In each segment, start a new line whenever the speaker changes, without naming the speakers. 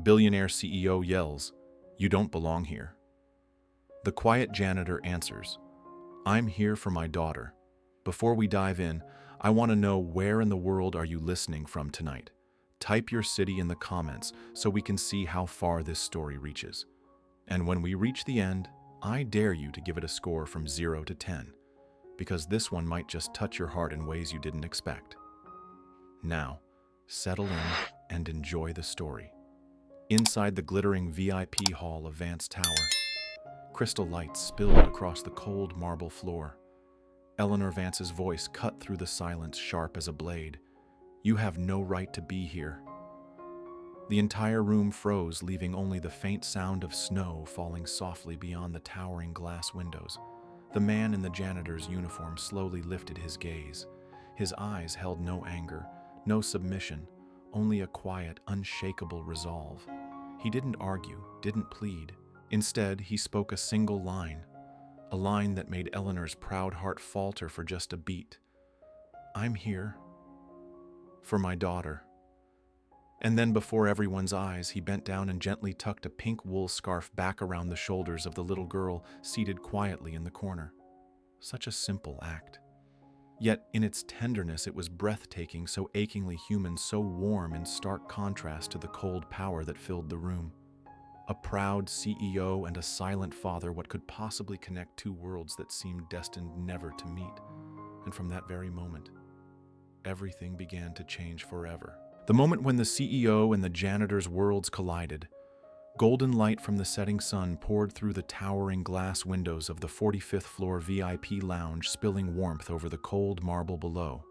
Billionaire CEO Yells, "You don't belong here." The Quiet Janitor Answers, "I'm here for my daughter." Before we dive in, I want to know, where in the world are you listening from tonight? Type your city in the comments so we can see how far this story reaches. And when we reach the end, I dare you to give it a score from 0 to 10, because this one might just touch your heart in ways you didn't expect. Now, settle in and enjoy the story. Inside the glittering VIP hall of Vance Tower, crystal lights spilled across the cold marble floor. Eleanor Vance's voice cut through the silence sharp as a blade. "You have no right to be here." The entire room froze, leaving only the faint sound of snow falling softly beyond the towering glass windows. The man in the janitor's uniform slowly lifted his gaze. His eyes held no anger, no submission, only a quiet, unshakable resolve. He didn't argue, didn't plead. Instead, he spoke a single line, a line that made Eleanor's proud heart falter for just a beat. "I'm here for my daughter." And then, before everyone's eyes, he bent down and gently tucked a pink wool scarf back around the shoulders of the little girl seated quietly in the corner. Such a simple act. Yet, in its tenderness, it was breathtaking, so achingly human, so warm, in stark contrast to the cold power that filled the room. A proud CEO and a silent father, what could possibly connect two worlds that seemed destined never to meet? And from that very moment, everything began to change forever. The moment when the CEO and the janitor's worlds collided. Golden light from the setting sun poured through the towering glass windows of the 45th floor VIP lounge, spilling warmth over the cold marble below.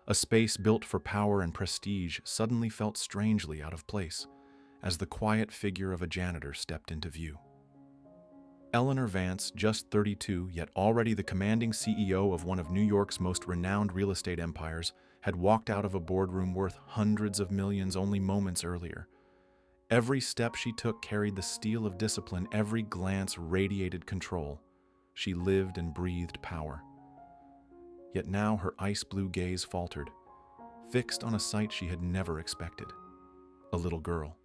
A space built for power and prestige suddenly felt strangely out of place as the quiet figure of a janitor stepped into view. Eleanor Vance, just 32, yet already the commanding CEO of one of New York's most renowned real estate empires, had walked out of a boardroom worth hundreds of millions only moments earlier. Every step she took carried the steel of discipline, every glance radiated control. She lived and breathed power. Yet now her ice-blue gaze faltered, fixed on a sight she had never expected. A little girl.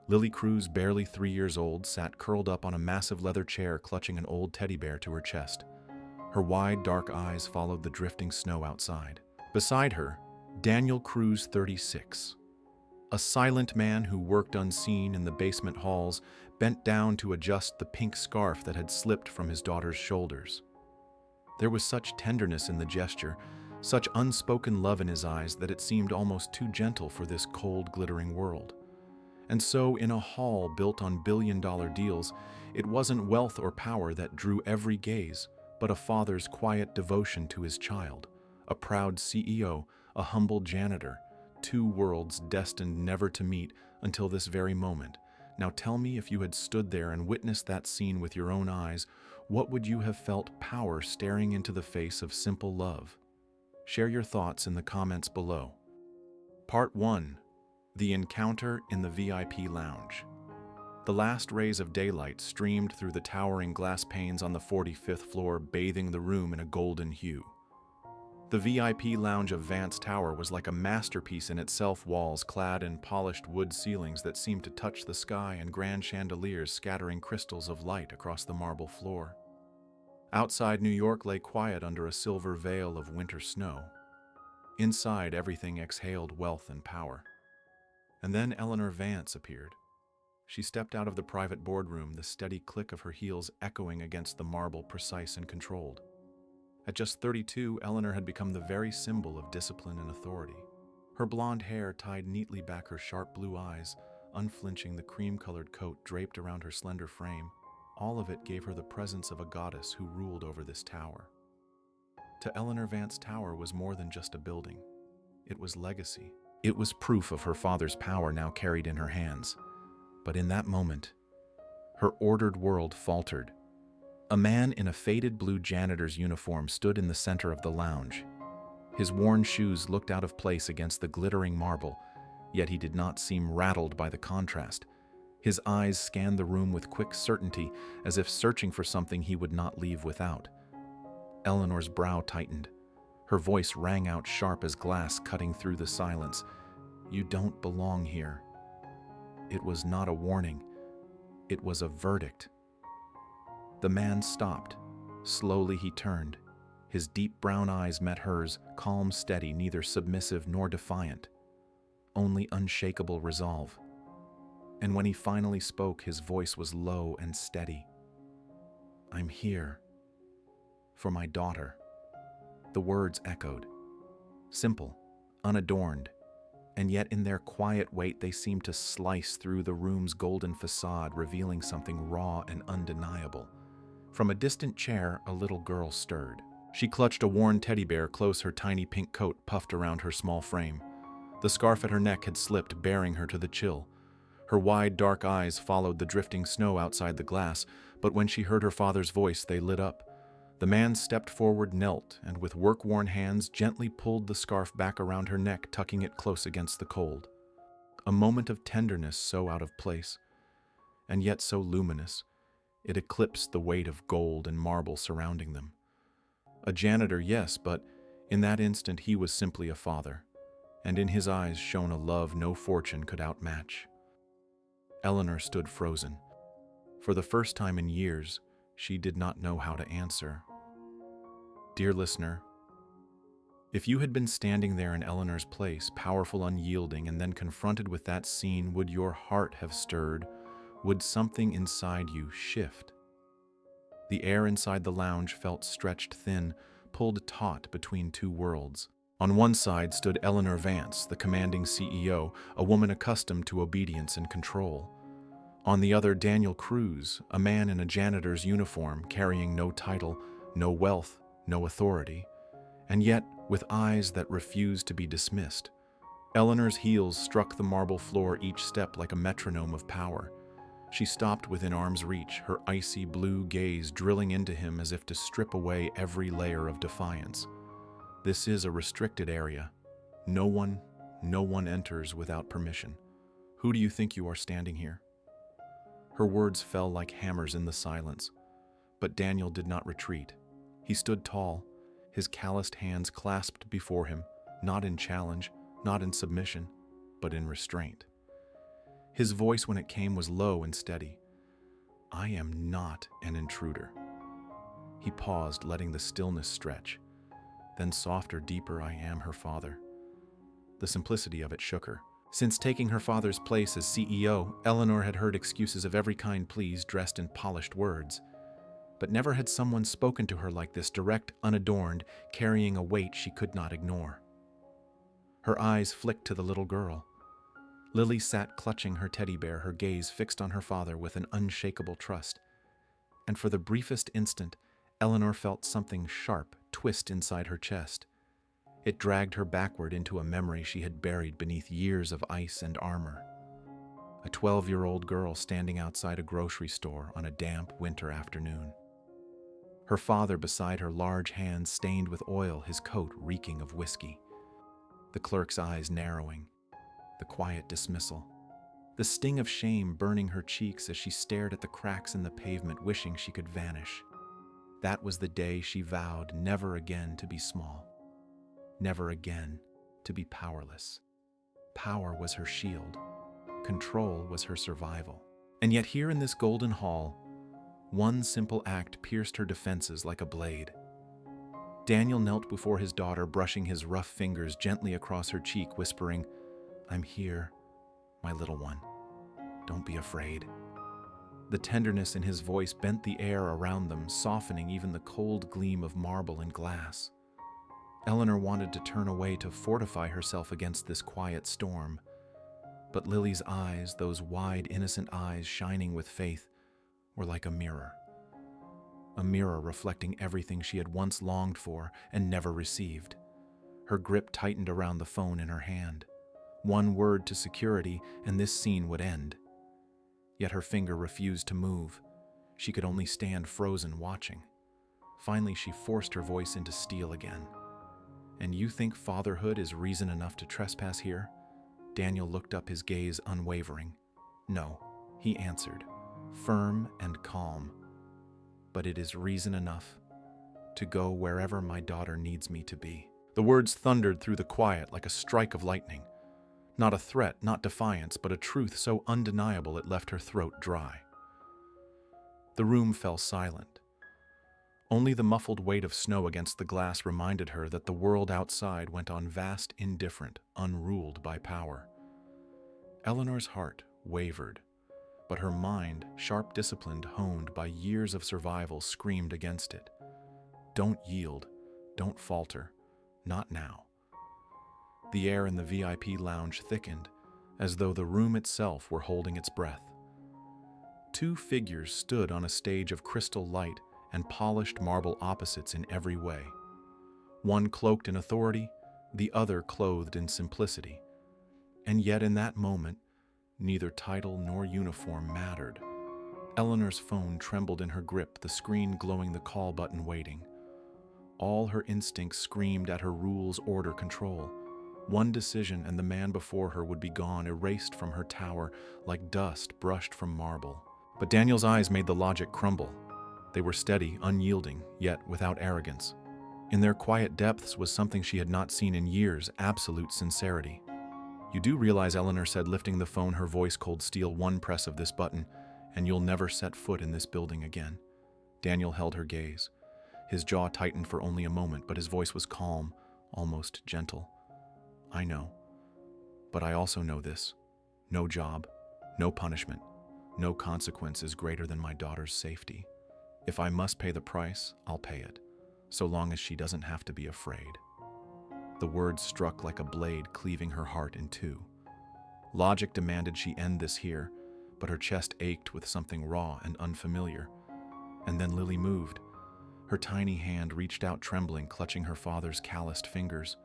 Lily Cruz, barely 3 years old, sat curled up on a massive leather chair, clutching an old teddy bear to her chest. Her wide, dark eyes followed the drifting snow outside. Beside her, Daniel Cruz, 36. A silent man who worked unseen in the basement halls, bent down to adjust the pink scarf that had slipped from his daughter's shoulders. There was such tenderness in the gesture, such unspoken love in his eyes, that it seemed almost too gentle for this cold, glittering world. And so, in a hall built on billion-dollar deals, it wasn't wealth or power that drew every gaze, but a father's quiet devotion to his child, a proud CEO, a humble janitor, two worlds destined never to meet until this very moment. Now tell me, if you had stood there and witnessed that scene with your own eyes, what would you have felt? Power staring into the face of simple love? Share your thoughts in the comments below. Part 1. The Encounter in the VIP Lounge. The last rays of daylight streamed through the towering glass panes on the 45th floor, bathing the room in a golden hue. The VIP lounge of Vance Tower was like a masterpiece in itself, walls clad in polished wood ceilings that seemed to touch the sky, and grand chandeliers scattering crystals of light across the marble floor. Outside, New York lay quiet under a silver veil of winter snow. Inside, everything exhaled wealth and power. And then Eleanor Vance appeared. She stepped out of the private boardroom, the steady click of her heels echoing against the marble, precise and controlled. At just 32, Eleanor had become the very symbol of discipline and authority. Her blonde hair tied neatly back her sharp blue eyes, unflinching the cream-colored coat draped around her slender frame, all of it gave her the presence of a goddess who ruled over this tower. To Eleanor, Vance Tower was more than just a building. It was legacy. It was proof of her father's power now carried in her hands. But in that moment, her ordered world faltered. A man in a faded blue janitor's uniform stood in the center of the lounge. His worn shoes looked out of place against the glittering marble, yet he did not seem rattled by the contrast. His eyes scanned the room with quick certainty, as if searching for something he would not leave without. Eleanor's brow tightened. Her voice rang out sharp as glass, cutting through the silence. "You don't belong here." It was not a warning. It was a verdict. The man stopped. Slowly he turned. His deep brown eyes met hers, calm, steady, neither submissive nor defiant. Only unshakable resolve. And when he finally spoke, his voice was low and steady. "I'm here. For my daughter." The words echoed. Simple, unadorned, and yet in their quiet weight they seemed to slice through the room's golden facade, revealing something raw and undeniable. From a distant chair, a little girl stirred. She clutched a worn teddy bear close, her tiny pink coat puffed around her small frame. The scarf at her neck had slipped, bearing her to the chill. Her wide, dark eyes followed the drifting snow outside the glass, but when she heard her father's voice, they lit up. The man stepped forward, knelt, and with work-worn hands gently pulled the scarf back around her neck, tucking it close against the cold. A moment of tenderness so out of place, and yet so luminous, it eclipsed the weight of gold and marble surrounding them. A janitor, yes, but in that instant he was simply a father, and in his eyes shone a love no fortune could outmatch. Eleanor stood frozen. For the first time in years, she did not know how to answer. Dear listener, if you had been standing there in Eleanor's place, powerful, unyielding, and then confronted with that scene, would your heart have stirred? Would something inside you shift? The air inside the lounge felt stretched thin, pulled taut between two worlds. On one side stood Eleanor Vance, the commanding CEO, a woman accustomed to obedience and control. On the other, Daniel Cruz, a man in a janitor's uniform, carrying no title, no wealth, no authority, and yet with eyes that refused to be dismissed. Eleanor's heels struck the marble floor each step like a metronome of power. She stopped within arm's reach, her icy blue gaze drilling into him as if to strip away every layer of defiance. This is a restricted area. No one enters without permission. Who do you think you are standing here? Her words fell like hammers in the silence, but Daniel did not retreat. He stood tall, his calloused hands clasped before him, not in challenge, not in submission, but in restraint. His voice, when it came, was low and steady. "I am not an intruder." He paused, letting the stillness stretch. Then softer, deeper, "I am her father." The simplicity of it shook her. Since taking her father's place as CEO, Eleanor had heard excuses of every kind, pleas dressed in polished words. But never had someone spoken to her like this, direct, unadorned, carrying a weight she could not ignore. Her eyes flicked to the little girl. Lily sat clutching her teddy bear, her gaze fixed on her father with an unshakable trust. And for the briefest instant, Eleanor felt something sharp twist inside her chest. It dragged her backward into a memory she had buried beneath years of ice and armor. A 12-year-old girl standing outside a grocery store on a damp winter afternoon. Her father beside her, large hands stained with oil, his coat reeking of whiskey. The clerk's eyes narrowing. The quiet dismissal. The sting of shame burning her cheeks as she stared at the cracks in the pavement, wishing she could vanish. That was the day she vowed never again to be small. Never again to be powerless. Power was her shield. Control was her survival. And yet here in this golden hall, one simple act pierced her defenses like a blade. Daniel knelt before his daughter, brushing his rough fingers gently across her cheek, whispering, "I'm here, my little one. Don't be afraid." The tenderness in his voice bent the air around them, softening even the cold gleam of marble and glass. Eleanor wanted to turn away to fortify herself against this quiet storm. But Lily's eyes, those wide, innocent eyes shining with faith, were like a mirror. A mirror reflecting everything she had once longed for and never received. Her grip tightened around the phone in her hand. One word to security, and this scene would end. Yet her finger refused to move. She could only stand frozen, watching. Finally, she forced her voice into steel again. "And you think fatherhood is reason enough to trespass here?" Daniel looked up, his gaze unwavering. "No," he answered, firm and calm. "But it is reason enough to go wherever my daughter needs me to be." The words thundered through the quiet like a strike of lightning. Not a threat, not defiance, but a truth so undeniable it left her throat dry. The room fell silent. Only the muffled weight of snow against the glass reminded her that the world outside went on vast, indifferent, unruled by power. Eleanor's heart wavered, but her mind, sharp disciplined, honed by years of survival, screamed against it. Don't yield, don't falter, not now. The air in the VIP lounge thickened, as though the room itself were holding its breath. Two figures stood on a stage of crystal light and polished marble opposites in every way. One cloaked in authority, the other clothed in simplicity. And yet in that moment, neither title nor uniform mattered. Eleanor's phone trembled in her grip, the screen glowing, the call button waiting. All her instincts screamed at her rules, order, control. One decision and the man before her would be gone, erased from her tower like dust brushed from marble. But Daniel's eyes made the logic crumble. They were steady, unyielding, yet without arrogance. In their quiet depths was something she had not seen in years, absolute sincerity. You do realize, Eleanor said, lifting the phone, her voice cold steel, one press of this button, and you'll never set foot in this building again. Daniel held her gaze. His jaw tightened for only a moment, but his voice was calm, almost gentle. I know, but I also know this. No job, no punishment, no consequence is greater than my daughter's safety. If I must pay the price, I'll pay it, so long as she doesn't have to be afraid. The words struck like a blade, cleaving her heart in two. Logic demanded she end this here, but her chest ached with something raw and unfamiliar. And then Lily moved. Her tiny hand reached out, trembling, clutching her father's calloused fingers.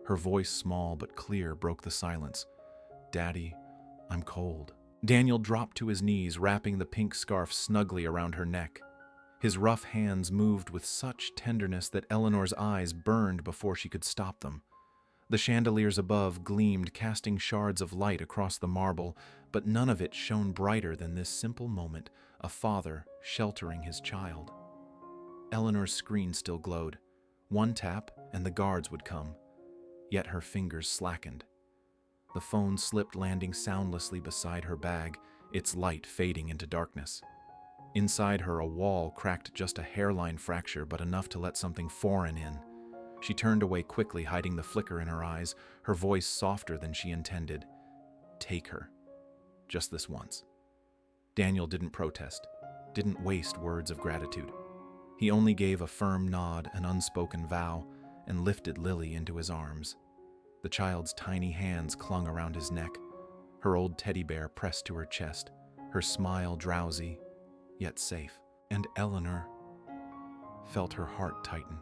Her voice, small but clear, broke the silence. Daddy, I'm cold. Daniel dropped to his knees, wrapping the pink scarf snugly around her neck. His rough hands moved with such tenderness that Eleanor's eyes burned before she could stop them. The chandeliers above gleamed, casting shards of light across the marble, but none of it shone brighter than this simple moment, a father sheltering his child. Eleanor's screen still glowed. One tap, and the guards would come. Yet her fingers slackened. The phone slipped, landing soundlessly beside her bag, its light fading into darkness. Inside her, a wall cracked, just a hairline fracture, but enough to let something foreign in. She turned away quickly, hiding the flicker in her eyes, her voice softer than she intended. Take her. Just this once. Daniel didn't protest, didn't waste words of gratitude. He only gave a firm nod, an unspoken vow, and lifted Lily into his arms. The child's tiny hands clung around his neck, her old teddy bear pressed to her chest, her smile drowsy, yet safe. And Eleanor felt her heart tighten.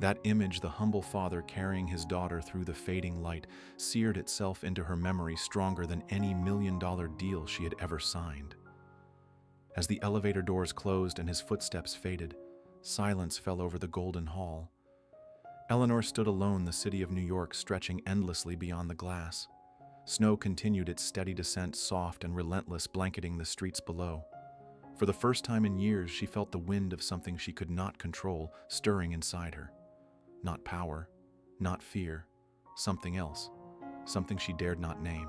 That image, the humble father carrying his daughter through the fading light, seared itself into her memory stronger than any million-dollar deal she had ever signed. As the elevator doors closed and his footsteps faded, silence fell over the golden hall. Eleanor stood alone, the city of New York stretching endlessly beyond the glass. Snow continued its steady descent, soft and relentless, blanketing the streets below. For the first time in years, she felt the wind of something she could not control stirring inside her. Not power, not fear, something else, something she dared not name.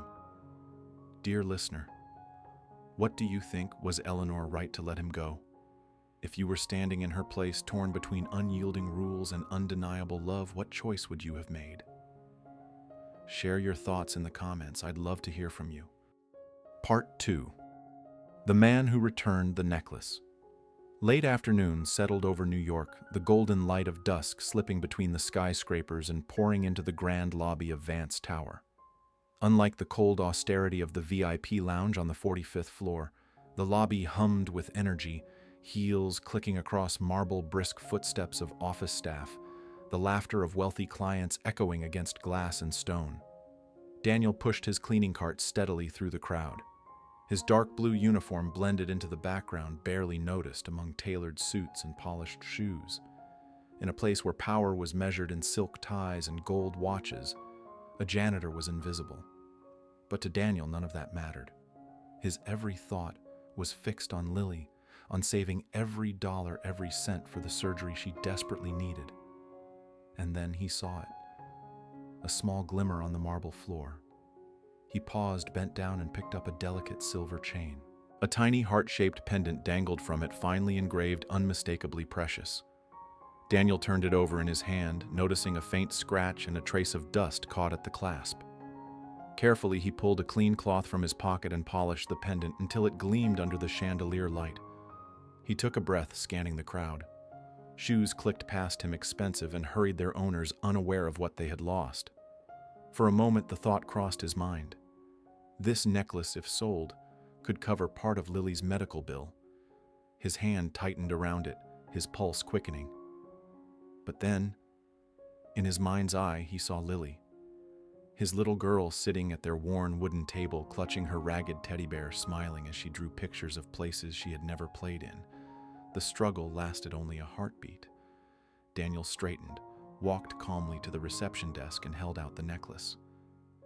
Dear listener, what do you think? Was Eleanor right to let him go? If you were standing in her place, torn between unyielding rules and undeniable love, what choice would you have made? Share your thoughts in the comments. I'd love to hear from you. Part 2. The Man Who Returned the Necklace. Late afternoon settled over New York, the golden light of dusk slipping between the skyscrapers and pouring into the grand lobby of Vance Tower. Unlike the cold austerity of the VIP lounge on the 45th floor, the lobby hummed with energy, heels clicking across marble, brisk footsteps of office staff, the laughter of wealthy clients echoing against glass and stone. Daniel pushed his cleaning cart steadily through the crowd. His dark blue uniform blended into the background, barely noticed among tailored suits and polished shoes. In a place where power was measured in silk ties and gold watches, a janitor was invisible. But to Daniel, none of that mattered. His every thought was fixed on Lily, on saving every dollar, every cent for the surgery she desperately needed. And then he saw it. A small glimmer on the marble floor. He paused, bent down, and picked up a delicate silver chain. A tiny heart-shaped pendant dangled from it, finely engraved, unmistakably precious. Daniel turned it over in his hand, noticing a faint scratch and a trace of dust caught at the clasp. Carefully, he pulled a clean cloth from his pocket and polished the pendant until it gleamed under the chandelier light. He took a breath, scanning the crowd. Shoes clicked past him, expensive, and hurried their owners, unaware of what they had lost. For a moment, the thought crossed his mind. This necklace, if sold, could cover part of Lily's medical bill. His hand tightened around it, his pulse quickening. But then, in his mind's eye, he saw Lily. His little girl sitting at their worn wooden table, clutching her ragged teddy bear, smiling as she drew pictures of places she had never played in. The struggle lasted only a heartbeat. Daniel straightened, walked calmly to the reception desk, and held out the necklace.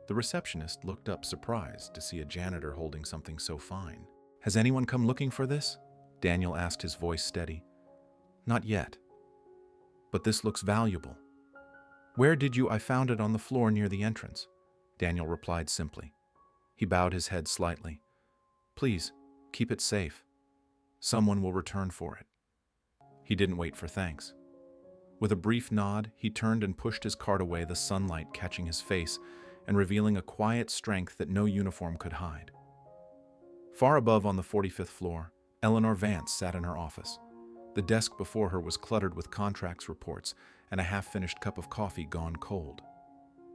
The receptionist looked up, surprised to see a janitor holding something so fine. "Has anyone come looking for this?" Daniel asked, his voice steady. "Not yet. But this looks valuable." "Where did you? I found it on the floor near the entrance," Daniel replied simply. He bowed his head slightly. "Please, keep it safe. Someone will return for it." He didn't wait for thanks. With a brief nod, he turned and pushed his cart away, the sunlight catching his face and revealing a quiet strength that no uniform could hide. Far above on the 45th floor, Eleanor Vance sat in her office. The desk before her was cluttered with contracts reports and a half-finished cup of coffee gone cold.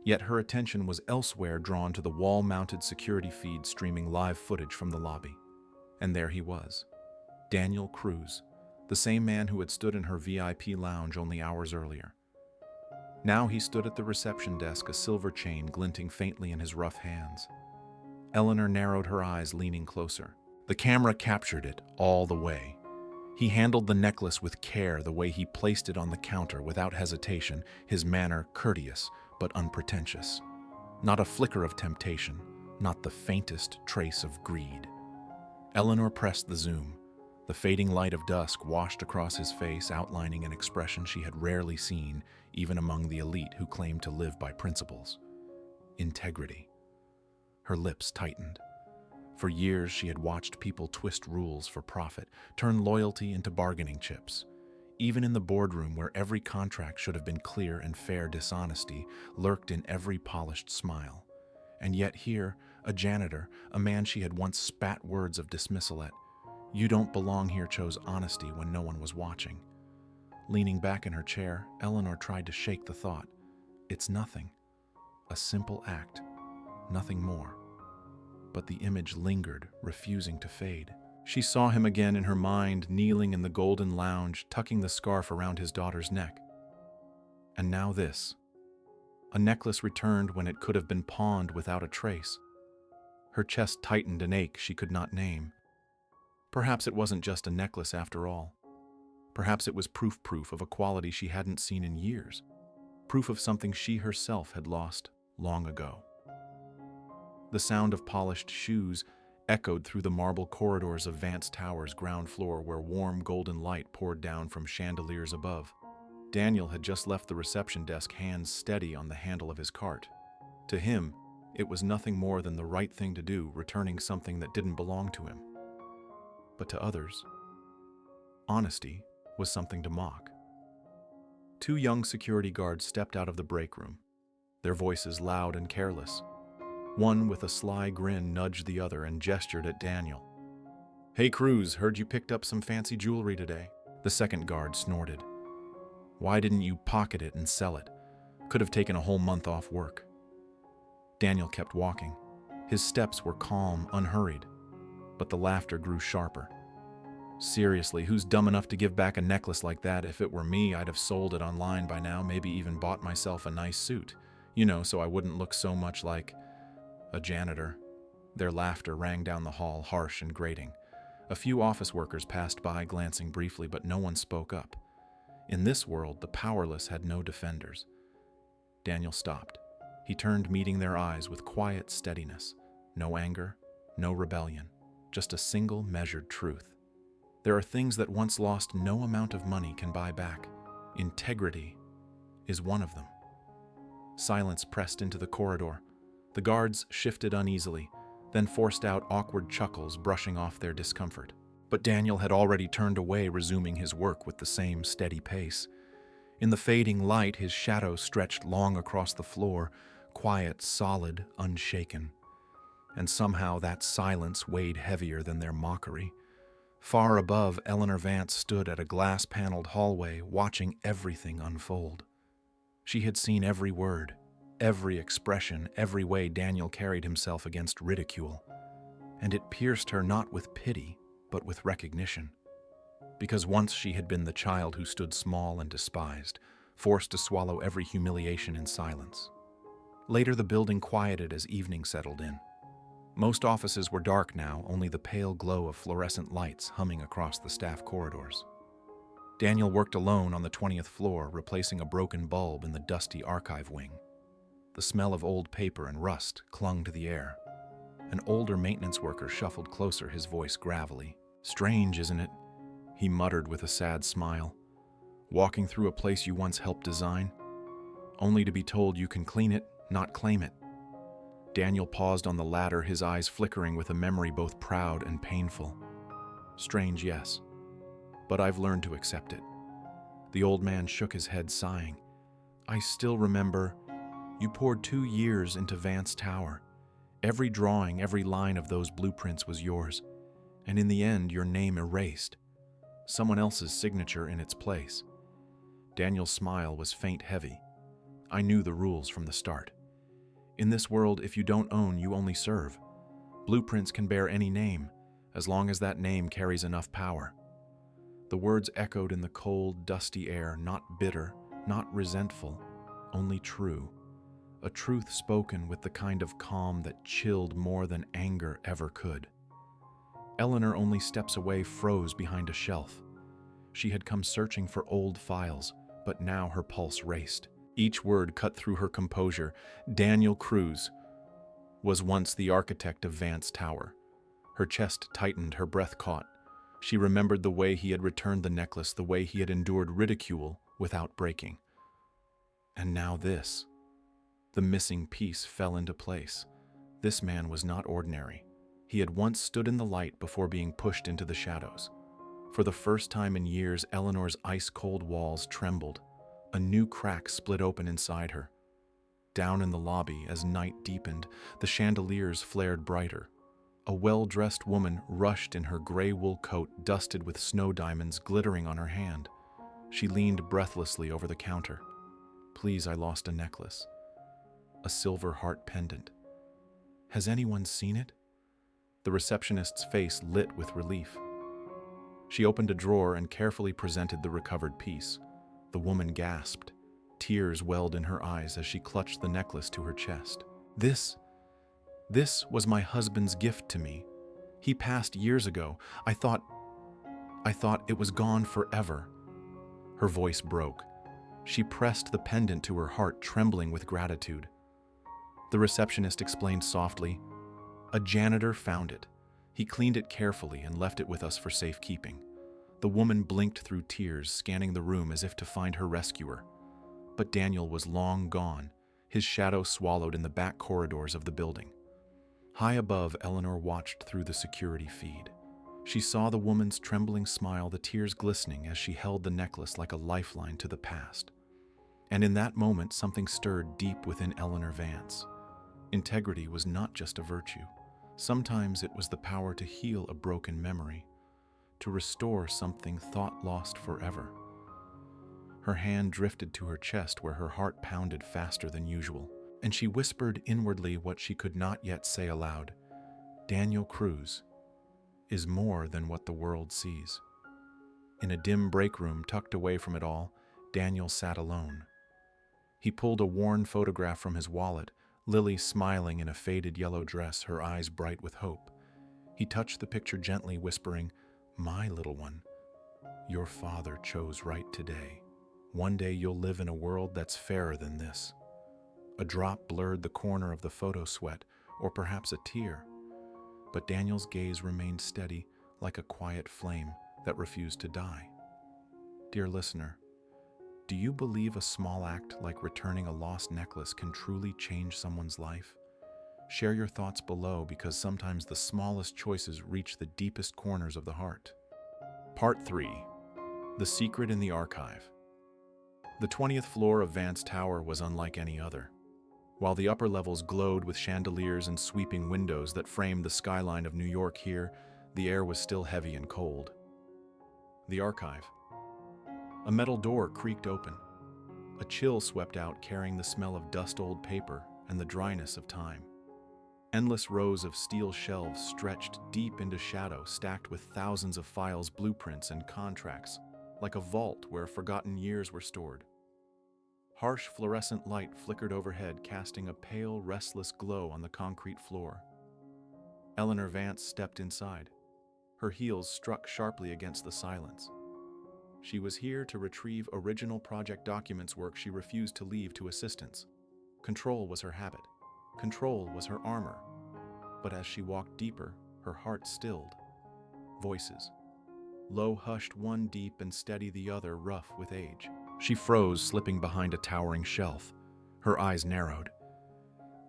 Yet her attention was elsewhere, drawn to the wall-mounted security feed streaming live footage from the lobby. And there he was, Daniel Cruz, the same man who had stood in her VIP lounge only hours earlier. Now he stood at the reception desk, a silver chain glinting faintly in his rough hands. Eleanor narrowed her eyes, leaning closer. The camera captured it all the way. He handled the necklace with care, the way he placed it on the counter without hesitation, his manner courteous but unpretentious. Not a flicker of temptation, not the faintest trace of greed. Eleanor pressed the zoom. The fading light of dusk washed across his face, outlining an expression she had rarely seen, even among the elite who claimed to live by principles. Integrity. Her lips tightened. For years, she had watched people twist rules for profit, turn loyalty into bargaining chips. Even in the boardroom, where every contract should have been clear and fair, dishonesty lurked in every polished smile. And yet here, a janitor, a man she had once spat words of dismissal at, "You don't belong here," chose honesty when no one was watching. Leaning back in her chair, Eleanor tried to shake the thought. It's nothing. A simple act. Nothing more. But the image lingered, refusing to fade. She saw him again in her mind, kneeling in the golden lounge, tucking the scarf around his daughter's neck. And now this. A necklace returned when it could have been pawned without a trace. Her chest tightened, an ache she could not name. Perhaps it wasn't just a necklace after all. Perhaps it was proof of a quality she hadn't seen in years. Proof of something she herself had lost long ago. The sound of polished shoes echoed through the marble corridors of Vance Tower's ground floor, where warm golden light poured down from chandeliers above. Daniel had just left the reception desk, hands steady on the handle of his cart. To him, it was nothing more than the right thing to do, returning something that didn't belong to him. But to others, honesty was something to mock. Two young security guards stepped out of the break room, their voices loud and careless. One, with a sly grin, nudged the other and gestured at Daniel. "Hey, Cruz, heard you picked up some fancy jewelry today." The second guard snorted. "Why didn't you pocket it and sell it? Could have taken a whole month off work." Daniel kept walking. His steps were calm, unhurried, but the laughter grew sharper. "Seriously, who's dumb enough to give back a necklace like that? If it were me, I'd have sold it online by now, maybe even bought myself a nice suit, so I wouldn't look so much like a janitor." Their laughter rang down the hall, harsh and grating. A few office workers passed by, glancing briefly, but no one spoke up. In this world, the powerless had no defenders. Daniel stopped. He turned, meeting their eyes with quiet steadiness. No anger, no rebellion, just a single measured truth. There are things that once lost no amount of money can buy back. Integrity is one of them. Silence pressed into the corridor. The guards shifted uneasily, then forced out awkward chuckles, brushing off their discomfort. But Daniel had already turned away, resuming his work with the same steady pace. In the fading light, his shadow stretched long across the floor, quiet, solid, unshaken. And somehow that silence weighed heavier than their mockery. Far above, Eleanor Vance stood at a glass-paneled hallway, watching everything unfold. She had seen every word, every expression, every way Daniel carried himself against ridicule. And it pierced her not with pity, but with recognition. Because once she had been the child who stood small and despised, forced to swallow every humiliation in silence. Later, the building quieted as evening settled in. Most offices were dark now, only the pale glow of fluorescent lights humming across the staff corridors. Daniel worked alone on the 20th floor, replacing a broken bulb in the dusty archive wing. The smell of old paper and rust clung to the air. An older maintenance worker shuffled closer, his voice gravelly. "Strange, isn't it?" he muttered with a sad smile. "Walking through a place you once helped design, only to be told you can clean it, not claim it." Daniel paused on the ladder, his eyes flickering with a memory both proud and painful. "Strange, yes, but I've learned to accept it." The old man shook his head, sighing. "I still remember, you poured 2 years into Vance Tower. Every drawing, every line of those blueprints was yours, and in the end, your name erased. Someone else's signature in its place." Daniel's smile was faint, heavy. "I knew the rules from the start. In this world, if you don't own, you only serve. Blueprints can bear any name, as long as that name carries enough power." The words echoed in the cold, dusty air, not bitter, not resentful, only true. A truth spoken with the kind of calm that chilled more than anger ever could. Eleanor, only steps away, froze behind a shelf. She had come searching for old files, but now her pulse raced. Each word cut through her composure. Daniel Cruz was once the architect of Vance Tower. Her chest tightened, her breath caught. She remembered the way he had returned the necklace, the way he had endured ridicule without breaking. And now this. The missing piece fell into place. This man was not ordinary. He had once stood in the light before being pushed into the shadows. For the first time in years, Eleanor's ice-cold walls trembled. A new crack split open inside her. Down in the lobby, as night deepened, the chandeliers flared brighter. A well-dressed woman rushed in her gray wool coat, dusted with snow diamonds glittering on her hand. She leaned breathlessly over the counter. "Please, I lost a necklace. A silver heart pendant. Has anyone seen it?" The receptionist's face lit with relief. She opened a drawer and carefully presented the recovered piece. The woman gasped. Tears welled in her eyes as she clutched the necklace to her chest. This was my husband's gift to me. He passed years ago. I thought it was gone forever." Her voice broke. She pressed the pendant to her heart, trembling with gratitude. The receptionist explained softly, "A janitor found it. He cleaned it carefully and left it with us for safekeeping." The woman blinked through tears, scanning the room as if to find her rescuer. But Daniel was long gone, his shadow swallowed in the back corridors of the building. High above, Eleanor watched through the security feed. She saw the woman's trembling smile, the tears glistening as she held the necklace like a lifeline to the past. And in that moment, something stirred deep within Eleanor Vance. Integrity was not just a virtue. Sometimes it was the power to heal a broken memory, to restore something thought lost forever. Her hand drifted to her chest where her heart pounded faster than usual, and she whispered inwardly what she could not yet say aloud. Daniel Cruz is more than what the world sees. In a dim break room tucked away from it all, Daniel sat alone. He pulled a worn photograph from his wallet, Lily smiling in a faded yellow dress, her eyes bright with hope. He touched the picture gently, whispering, "My little one, your father chose right today. One day you'll live in a world that's fairer than this." A drop blurred the corner of the photo sweat, or perhaps a tear. But Daniel's gaze remained steady, like a quiet flame that refused to die. Dear listener, do you believe a small act like returning a lost necklace can truly change someone's life? Share your thoughts below because sometimes the smallest choices reach the deepest corners of the heart. Part 3. The Secret in the Archive. The 20th floor of Vance Tower was unlike any other. While the upper levels glowed with chandeliers and sweeping windows that framed the skyline of New York here, the air was still heavy and cold. The archive. A metal door creaked open. A chill swept out, carrying the smell of dust-old paper and the dryness of time. Endless rows of steel shelves stretched deep into shadow, stacked with thousands of files, blueprints, and contracts, like a vault where forgotten years were stored. Harsh fluorescent light flickered overhead, casting a pale, restless glow on the concrete floor. Eleanor Vance stepped inside. Her heels struck sharply against the silence. She was here to retrieve original project documents, work she refused to leave to assistants. Control was her habit. Control was her armor. But as she walked deeper, her heart stilled. Voices. Low hushed, one deep and steady, the other rough with age. She froze, slipping behind a towering shelf. Her eyes narrowed.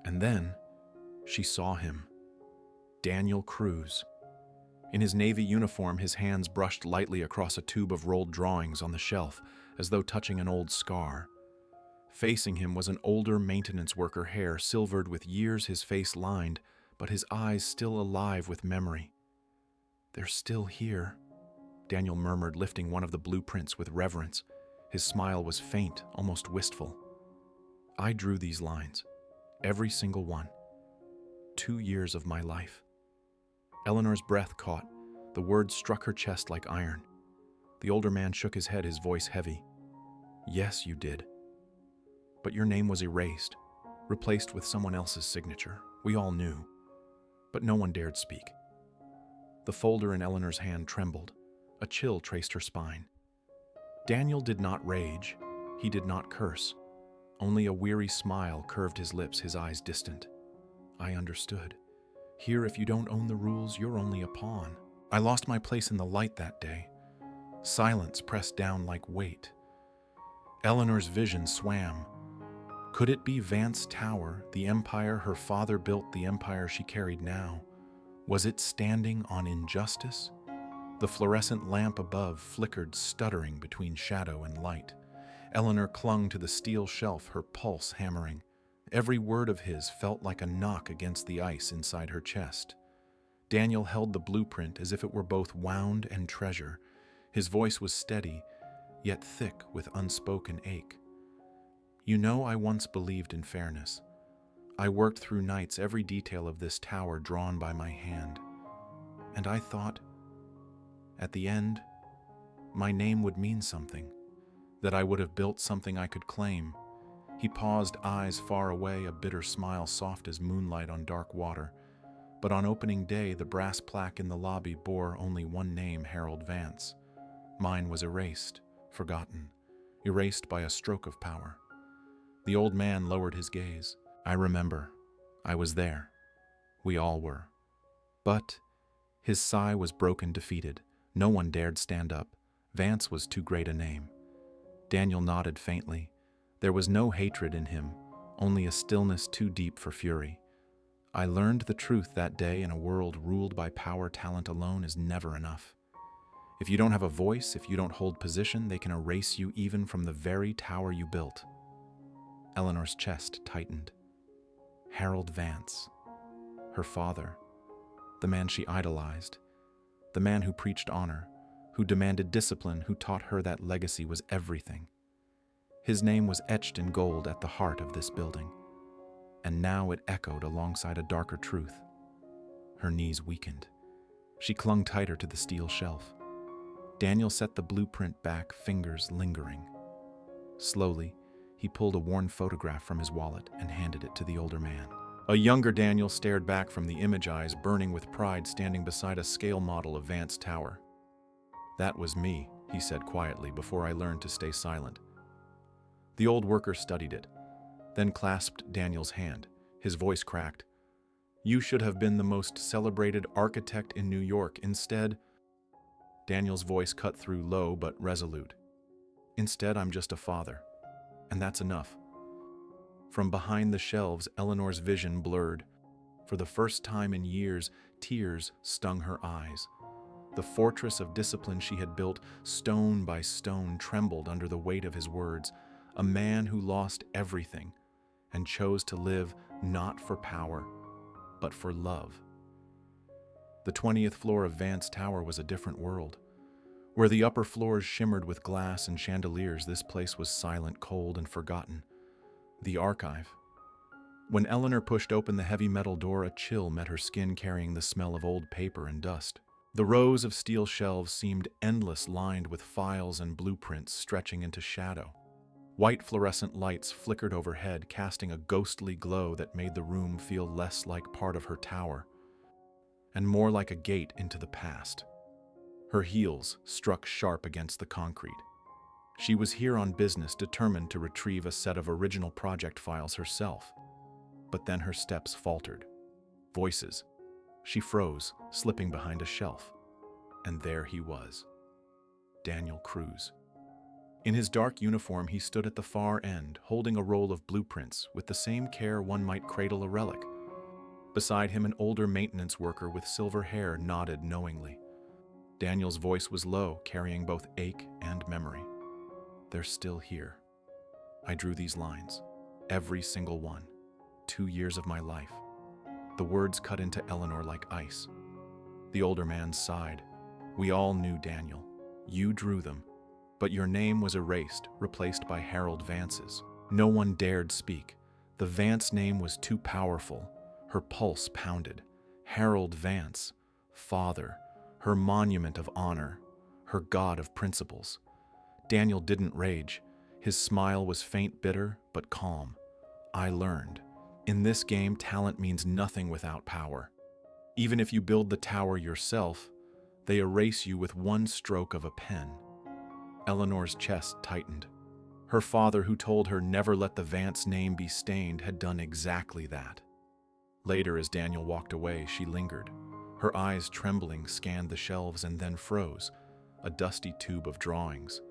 And then she saw him. Daniel Cruz. In his Navy uniform, his hands brushed lightly across a tube of rolled drawings on the shelf, as though touching an old scar. Facing him was an older maintenance worker, hair silvered with years, his face lined, but his eyes still alive with memory. "They're still here," Daniel murmured, lifting one of the blueprints with reverence. His smile was faint, almost wistful. "I drew these lines, every single one. 2 years of my life." Eleanor's breath caught. The words struck her chest like iron. The older man shook his head, his voice heavy. "Yes, you did. But your name was erased, replaced with someone else's signature. We all knew. But no one dared speak." The folder in Eleanor's hand trembled. A chill traced her spine. Daniel did not rage. He did not curse. Only a weary smile curved his lips, his eyes distant. "I understood. Here, if you don't own the rules, you're only a pawn. I lost my place in the light that day." Silence pressed down like weight. Eleanor's vision swam. Could it be Vance Tower, the empire her father built, the empire she carried now? Was it standing on injustice? The fluorescent lamp above flickered, stuttering between shadow and light. Eleanor clung to the steel shelf, her pulse hammering. Every word of his felt like a knock against the ice inside her chest. Daniel held the blueprint as if it were both wound and treasure. His voice was steady, yet thick with unspoken ache. "You know, I once believed in fairness. I worked through nights, every detail of this tower drawn by my hand. And I thought, at the end, my name would mean something, that I would have built something I could claim." He paused, eyes far away, a bitter smile soft as moonlight on dark water. But on opening day, the brass plaque in the lobby bore only one name, Harold Vance. Mine was erased, forgotten, erased by a stroke of power. The old man lowered his gaze. "I remember. I was there. We all were." But his sigh was broken, defeated. No one dared stand up. Vance was too great a name. Daniel nodded faintly. There was no hatred in him, only a stillness too deep for fury. "I learned the truth that day. In a world ruled by power, talent alone is never enough. If you don't have a voice, if you don't hold position, they can erase you even from the very tower you built." Eleanor's chest tightened. Harold Vance. Her father. The man she idolized. The man who preached honor, who demanded discipline, who taught her that legacy was everything. His name was etched in gold at the heart of this building, and now it echoed alongside a darker truth. Her knees weakened. She clung tighter to the steel shelf. Daniel set the blueprint back, fingers lingering. Slowly, he pulled a worn photograph from his wallet and handed it to the older man. A younger Daniel stared back from the image, eyes burning with pride, standing beside a scale model of Vance Tower. "That was me," he said quietly, "before I learned to stay silent." The old worker studied it, then clasped Daniel's hand. His voice cracked. "You should have been the most celebrated architect in New York. Instead..." Daniel's voice cut through, low but resolute. "Instead, I'm just a father. And that's enough." From behind the shelves, Eleanor's vision blurred. For the first time in years, tears stung her eyes. The fortress of discipline she had built, stone by stone, trembled under the weight of his words. A man who lost everything and chose to live not for power, but for love. The 20th floor of Vance Tower was a different world. Where the upper floors shimmered with glass and chandeliers, this place was silent, cold, and forgotten. The archive. When Eleanor pushed open the heavy metal door, a chill met her skin, carrying the smell of old paper and dust. The rows of steel shelves seemed endless, lined with files and blueprints stretching into shadow. White fluorescent lights flickered overhead, casting a ghostly glow that made the room feel less like part of her tower and more like a gate into the past. Her heels struck sharp against the concrete. She was here on business, determined to retrieve a set of original project files herself. But then her steps faltered. Voices. She froze, slipping behind a shelf. And there he was. Daniel Cruz. In his dark uniform, he stood at the far end, holding a roll of blueprints with the same care one might cradle a relic. Beside him, an older maintenance worker with silver hair nodded knowingly. Daniel's voice was low, carrying both ache and memory. They're still here. I drew these lines. Every single one. 2 years of my life. The words cut into Eleanor like ice. The older man sighed. We all knew, Daniel. You drew them. But your name was erased, replaced by Harold Vance's. No one dared speak. The Vance name was too powerful. Her pulse pounded. Harold Vance. Father. Her monument of honor. Her god of principles. Daniel didn't rage. His smile was faint, bitter, but calm. I learned. In this game, talent means nothing without power. Even if you build the tower yourself, they erase you with one stroke of a pen. Eleanor's chest tightened. Her father, who told her never let the Vance name be stained, had done exactly that. Later, as Daniel walked away, she lingered. Her eyes, trembling, scanned the shelves and then froze. A dusty tube of drawings.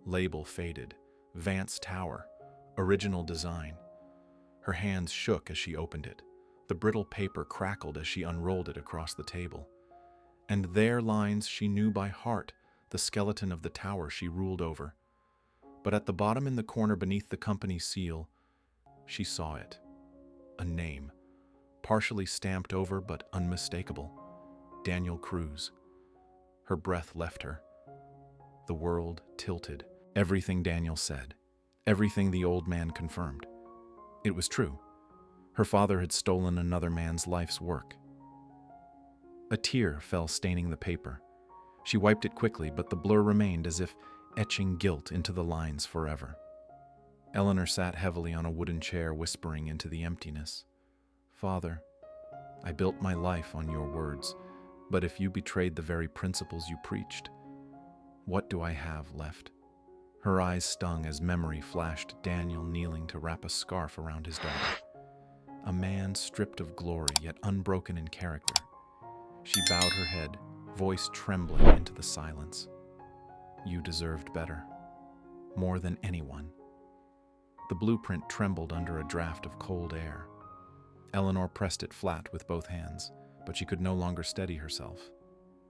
Label faded. Vance Tower. Original design. Her hands shook as she opened it. The brittle paper crackled as she unrolled it across the table. And there, lines she knew by heart, the skeleton of the tower she ruled over. But at the bottom, in the corner beneath the company seal, she saw it. A name, partially stamped over but unmistakable. Daniel Cruz. Her breath left her. The world tilted. Everything Daniel said, everything the old man confirmed. It was true. Her father had stolen another man's life's work. A tear fell, staining the paper. She wiped it quickly, but the blur remained, as if etching guilt into the lines forever. Eleanor sat heavily on a wooden chair, whispering into the emptiness. Father, I built my life on your words, but if you betrayed the very principles you preached, what do I have left? Her eyes stung as memory flashed Daniel kneeling to wrap a scarf around his daughter. A man stripped of glory, yet unbroken in character. She bowed her head, voice trembling into the silence. You deserved better. More than anyone. The blueprint trembled under a draft of cold air. Eleanor pressed it flat with both hands, but she could no longer steady herself.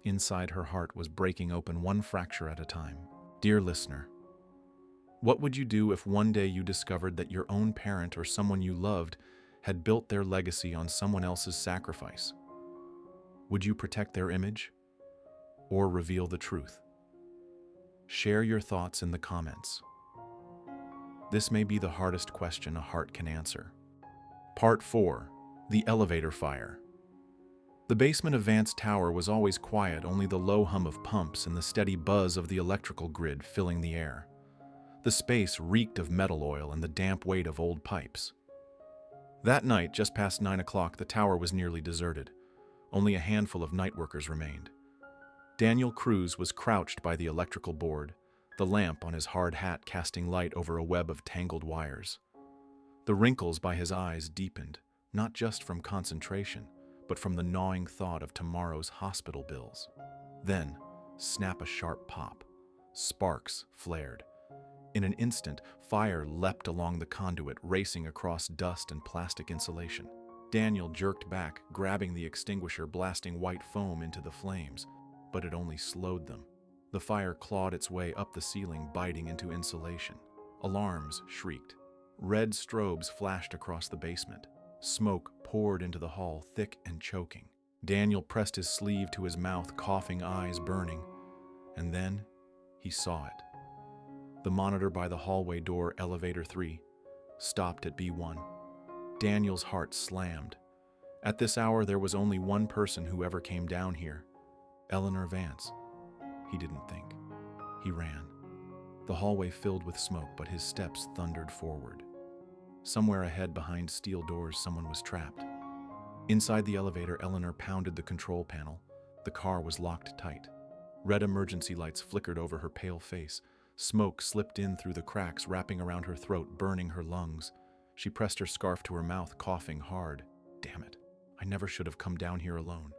Inside, her heart was breaking open, one fracture at a time. Dear listener, what would you do if one day you discovered that your own parent or someone you loved had built their legacy on someone else's sacrifice? Would you protect their image or reveal the truth? Share your thoughts in the comments. This may be the hardest question a heart can answer. Part 4. The Elevator Fire. The basement of Vance Tower was always quiet, only the low hum of pumps and the steady buzz of the electrical grid filling the air. The space reeked of metal oil and the damp weight of old pipes. That night, just past 9 o'clock, the tower was nearly deserted. Only a handful of night workers remained. Daniel Cruz was crouched by the electrical board, the lamp on his hard hat casting light over a web of tangled wires. The wrinkles by his eyes deepened, not just from concentration, but from the gnawing thought of tomorrow's hospital bills. Then, snap, a sharp pop. Sparks flared. In an instant, fire leapt along the conduit, racing across dust and plastic insulation. Daniel jerked back, grabbing the extinguisher, blasting white foam into the flames, but it only slowed them. The fire clawed its way up the ceiling, biting into insulation. Alarms shrieked. Red strobes flashed across the basement. Smoke poured into the hall, thick and choking. Daniel pressed his sleeve to his mouth, coughing, eyes burning. And then he saw it. The monitor by the hallway door, elevator 3, stopped at B1. Daniel's heart slammed. At this hour, there was only one person who ever came down here, Eleanor Vance. He didn't think. He ran. The hallway filled with smoke, but his steps thundered forward. Somewhere ahead, behind steel doors, someone was trapped. Inside the elevator, Eleanor pounded the control panel. The car was locked tight. Red emergency lights flickered over her pale face. Smoke slipped in through the cracks, wrapping around her throat, burning her lungs. She pressed her scarf to her mouth, coughing hard. Damn it. I never should have come down here alone.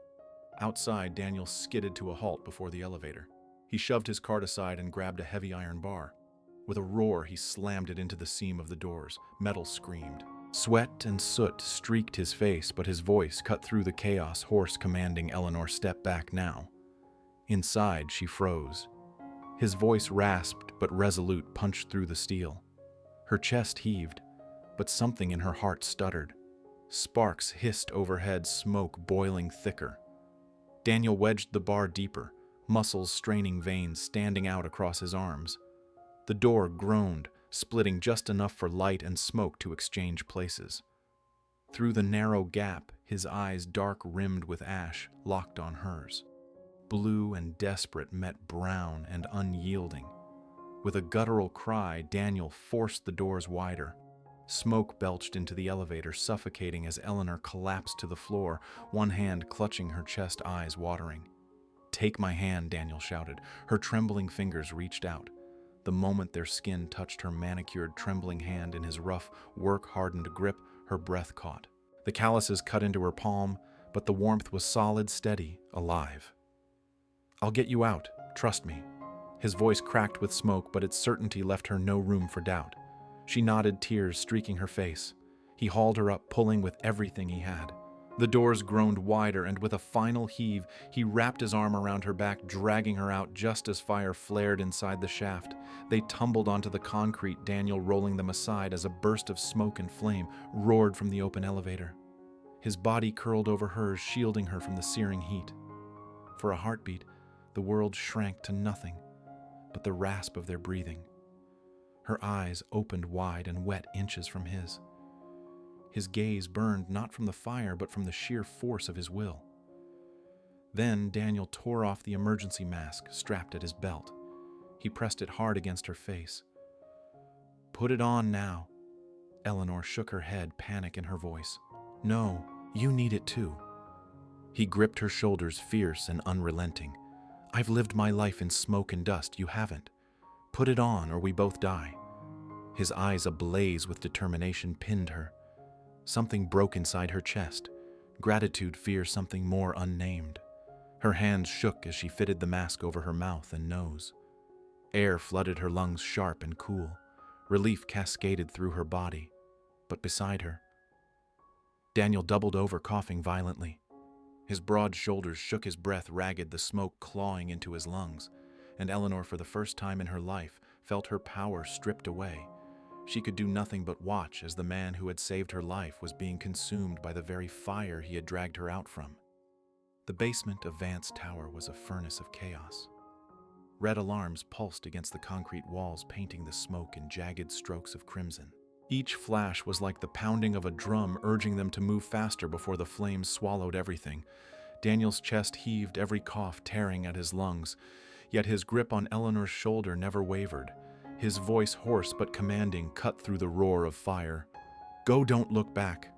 Outside, Daniel skidded to a halt before the elevator. He shoved his cart aside and grabbed a heavy iron bar. With a roar, he slammed it into the seam of the doors. Metal screamed. Sweat and soot streaked his face, but his voice cut through the chaos, hoarse, commanding Eleanor, "Step back now." Inside, she froze. His voice, rasped but resolute, punched through the steel. Her chest heaved, but something in her heart stuttered. Sparks hissed overhead, smoke boiling thicker. Daniel wedged the bar deeper, muscles straining, veins standing out across his arms. The door groaned, splitting just enough for light and smoke to exchange places. Through the narrow gap, his eyes, dark rimmed with ash, locked on hers. Blue and desperate met brown and unyielding. With a guttural cry, Daniel forced the doors wider. Smoke belched into the elevator, suffocating as Eleanor collapsed to the floor, one hand clutching her chest, eyes watering. "Take my hand," Daniel shouted. Her trembling fingers reached out. The moment their skin touched her manicured, trembling hand in his rough, work-hardened grip, her breath caught. The calluses cut into her palm, but the warmth was solid, steady, alive. "I'll get you out. Trust me." His voice cracked with smoke, but its certainty left her no room for doubt. She nodded, tears streaking her face. He hauled her up, pulling with everything he had. The doors groaned wider, and with a final heave, he wrapped his arm around her back, dragging her out just as fire flared inside the shaft. They tumbled onto the concrete, Daniel rolling them aside as a burst of smoke and flame roared from the open elevator. His body curled over hers, shielding her from the searing heat. For a heartbeat, the world shrank to nothing but the rasp of their breathing. Her eyes opened wide and wet inches from his. His gaze burned not from the fire, but from the sheer force of his will. Then Daniel tore off the emergency mask strapped at his belt. He pressed it hard against her face. "Put it on now." Eleanor shook her head, panic in her voice. "No, you need it too." He gripped her shoulders, fierce and unrelenting. "I've lived my life in smoke and dust, you haven't. Put it on or we both die." His eyes ablaze with determination pinned her. Something broke inside her chest. Gratitude, fear, something more unnamed. Her hands shook as she fitted the mask over her mouth and nose. Air flooded her lungs, sharp and cool. Relief cascaded through her body. But beside her, Daniel doubled over, coughing violently. His broad shoulders shook, his breath ragged, the smoke clawing into his lungs. And Eleanor, for the first time in her life, felt her power stripped away. She could do nothing but watch as the man who had saved her life was being consumed by the very fire he had dragged her out from. The basement of Vance Tower was a furnace of chaos. Red alarms pulsed against the concrete walls, painting the smoke in jagged strokes of crimson. Each flash was like the pounding of a drum, urging them to move faster before the flames swallowed everything. Daniel's chest heaved, every cough tearing at his lungs, yet his grip on Eleanor's shoulder never wavered. His voice, hoarse but commanding, cut through the roar of fire. "Go, don't look back."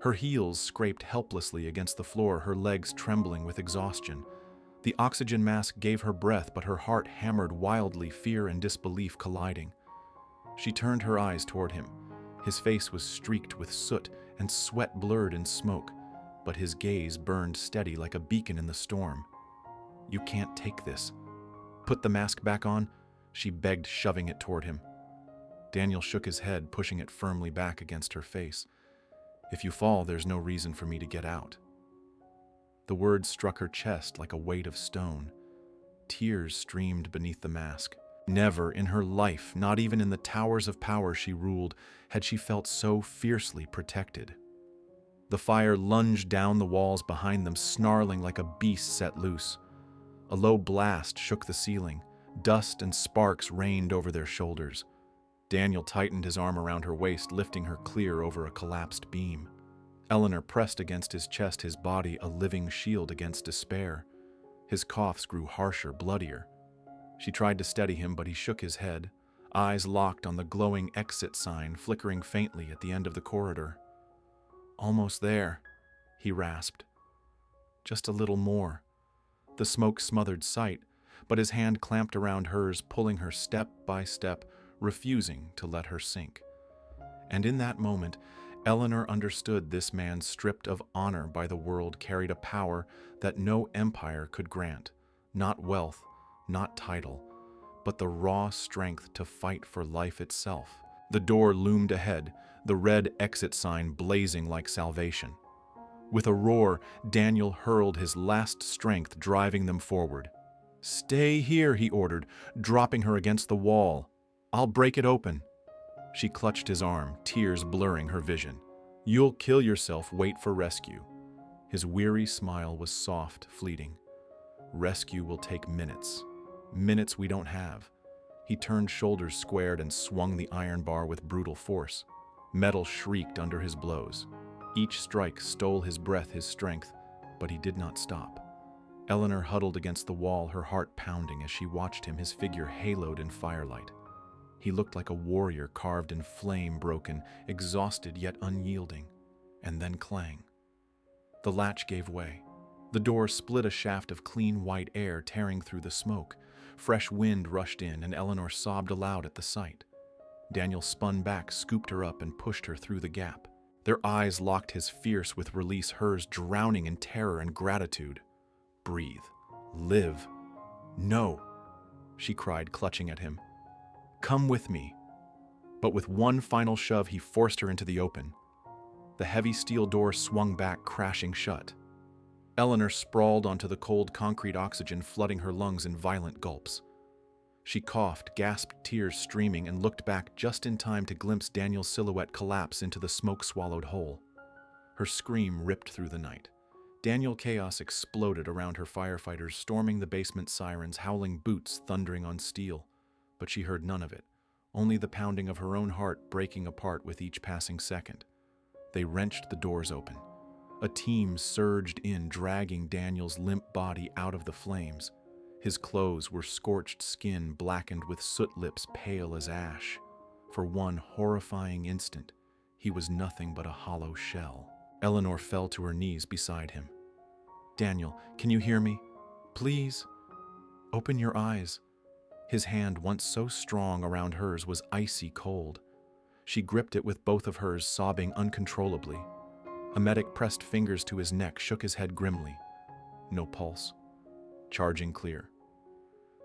Her heels scraped helplessly against the floor, her legs trembling with exhaustion. The oxygen mask gave her breath, but her heart hammered wildly, fear and disbelief colliding. She turned her eyes toward him. His face was streaked with soot and sweat blurred in smoke, but his gaze burned steady like a beacon in the storm. "You can't take this." "Put the mask back on," she begged, shoving it toward him. Daniel shook his head, pushing it firmly back against her face. If you fall, there's no reason for me to get out. The words struck her chest like a weight of stone. Tears streamed beneath the mask. Never in her life, not even in the towers of power she ruled, had she felt so fiercely protected. The fire lunged down the walls behind them, snarling like a beast set loose. A low blast shook the ceiling. Dust and sparks rained over their shoulders. Daniel tightened his arm around her waist, lifting her clear over a collapsed beam. Eleanor pressed against his chest, his body a living shield against despair. His coughs grew harsher, bloodier. She tried to steady him, but he shook his head, eyes locked on the glowing exit sign flickering faintly at the end of the corridor. "Almost there," he rasped. "Just a little more." The smoke smothered sight, but his hand clamped around hers, pulling her step by step, refusing to let her sink. And in that moment, Eleanor understood this man, stripped of honor by the world, carried a power that no empire could grant. Not wealth, not title, but the raw strength to fight for life itself. The door loomed ahead, the red exit sign blazing like salvation. With a roar, Daniel hurled his last strength, driving them forward. "Stay here," he ordered, dropping her against the wall. "I'll break it open." She clutched his arm, tears blurring her vision. "You'll kill yourself, wait for rescue." His weary smile was soft, fleeting. "Rescue will take minutes. Minutes we don't have." He turned, shoulders squared, and swung the iron bar with brutal force. Metal shrieked under his blows. Each strike stole his breath, his strength, but he did not stop. Eleanor huddled against the wall, her heart pounding as she watched him, his figure haloed in firelight. He looked like a warrior carved in flame, broken, exhausted yet unyielding. And then clang. The latch gave way. The door split, a shaft of clean white air tearing through the smoke. Fresh wind rushed in, and Eleanor sobbed aloud at the sight. Daniel spun back, scooped her up, and pushed her through the gap. Their eyes locked, his fierce with release, hers drowning in terror and gratitude. "Breathe. Live." "No," she cried, clutching at him. "Come with me." But with one final shove, he forced her into the open. The heavy steel door swung back, crashing shut. Eleanor sprawled onto the cold concrete, oxygen flooding her lungs in violent gulps. She coughed, gasped, tears streaming, and looked back just in time to glimpse Daniel's silhouette collapse into the smoke-swallowed hole. Her scream ripped through the night. Daniel chaos exploded around her, firefighters storming the basement, sirens, howling, boots thundering on steel. But she heard none of it, only the pounding of her own heart breaking apart with each passing second. They wrenched the doors open. A team surged in, dragging Daniel's limp body out of the flames. His clothes were scorched skin, blackened with soot lips pale as ash. For one horrifying instant, he was nothing but a hollow shell. Eleanor fell to her knees beside him. "Daniel, can you hear me? Please? Open your eyes." His hand, once so strong around hers, was icy cold. She gripped it with both of hers, sobbing uncontrollably. A medic pressed fingers to his neck, shook his head grimly. No pulse. Charging clear.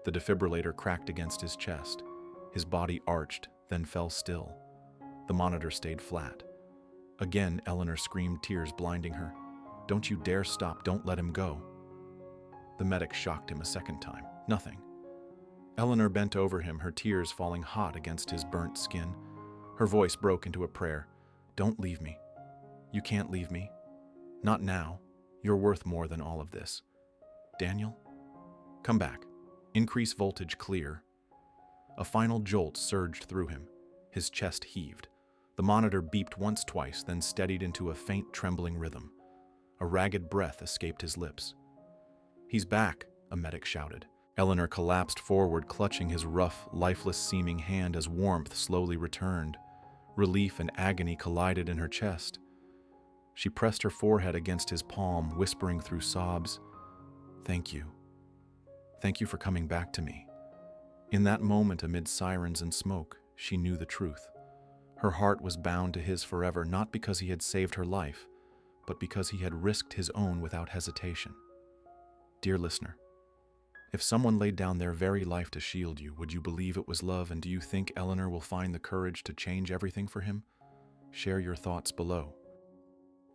The defibrillator cracked against his chest. His body arched, then fell still. The monitor stayed flat. Again, Eleanor screamed, tears blinding her. "Don't you dare stop, don't let him go." The medic shocked him a second time. Nothing. Eleanor bent over him, her tears falling hot against his burnt skin. Her voice broke into a prayer. "Don't leave me. You can't leave me. Not now. You're worth more than all of this. Daniel? Come back. Increase voltage clear." A final jolt surged through him. His chest heaved. The monitor beeped once, twice, then steadied into a faint, trembling rhythm. A ragged breath escaped his lips. "He's back," a medic shouted. Eleanor collapsed forward, clutching his rough, lifeless-seeming hand as warmth slowly returned. Relief and agony collided in her chest. She pressed her forehead against his palm, whispering through sobs, "Thank you. Thank you for coming back to me." In that moment, amid sirens and smoke, she knew the truth. Her heart was bound to his forever, not because he had saved her life, but because he had risked his own without hesitation. Dear listener, if someone laid down their very life to shield you, would you believe it was love, and do you think Eleanor will find the courage to change everything for him? Share your thoughts below.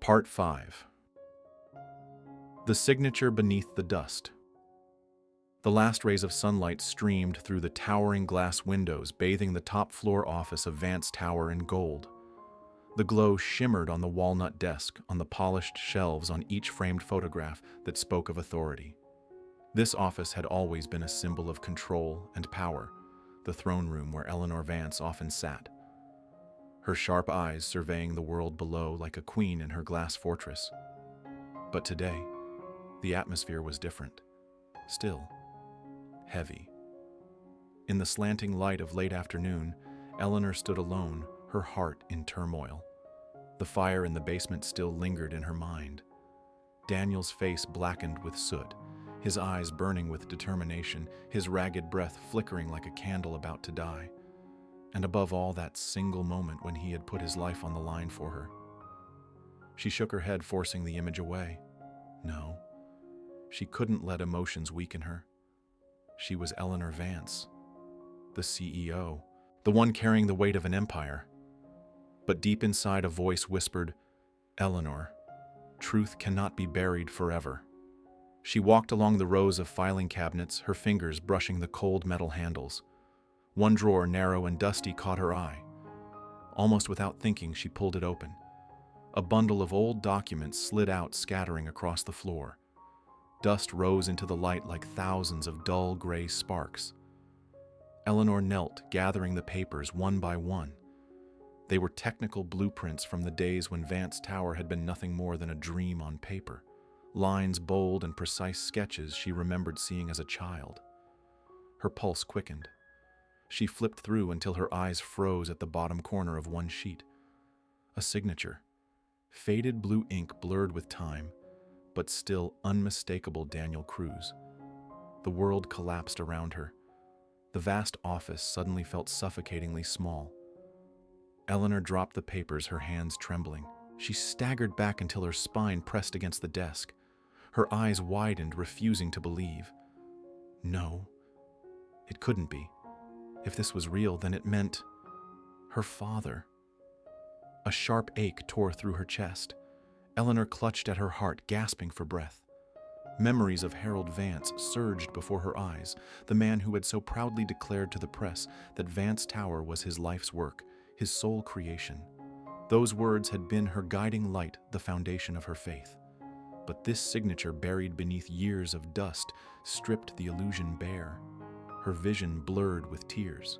Part 5. The signature beneath the dust. The last rays of sunlight streamed through the towering glass windows, bathing the top-floor office of Vance Tower in gold. The glow shimmered on the walnut desk, on the polished shelves, on each framed photograph that spoke of authority. This office had always been a symbol of control and power, the throne room where Eleanor Vance often sat, her sharp eyes surveying the world below like a queen in her glass fortress. But today, the atmosphere was different. Still, heavy. In the slanting light of late afternoon, Eleanor stood alone, her heart in turmoil. The fire in the basement still lingered in her mind. Daniel's face blackened with soot, his eyes burning with determination, his ragged breath flickering like a candle about to die. And above all, that single moment when he had put his life on the line for her. She shook her head, forcing the image away. No, she couldn't let emotions weaken her. She was Eleanor Vance, the CEO, the one carrying the weight of an empire. But deep inside, a voice whispered, "Eleanor, truth cannot be buried forever." She walked along the rows of filing cabinets, her fingers brushing the cold metal handles. One drawer, narrow and dusty, caught her eye. Almost without thinking, she pulled it open. A bundle of old documents slid out, scattering across the floor. Dust rose into the light like thousands of dull gray sparks. Eleanor knelt, gathering the papers one by one. They were technical blueprints from the days when Vance Tower had been nothing more than a dream on paper. Lines bold and precise sketches she remembered seeing as a child. Her pulse quickened. She flipped through until her eyes froze at the bottom corner of one sheet. A signature. Faded blue ink blurred with time, but still unmistakable Daniel Cruz. The world collapsed around her. The vast office suddenly felt suffocatingly small. Eleanor dropped the papers, her hands trembling. She staggered back until her spine pressed against the desk. Her eyes widened, refusing to believe. No, it couldn't be. If this was real, then it meant her father. A sharp ache tore through her chest. Eleanor clutched at her heart, gasping for breath. Memories of Harold Vance surged before her eyes, the man who had so proudly declared to the press that Vance Tower was his life's work, his sole creation. Those words had been her guiding light, the foundation of her faith. But this signature, buried beneath years of dust, stripped the illusion bare. Her vision blurred with tears.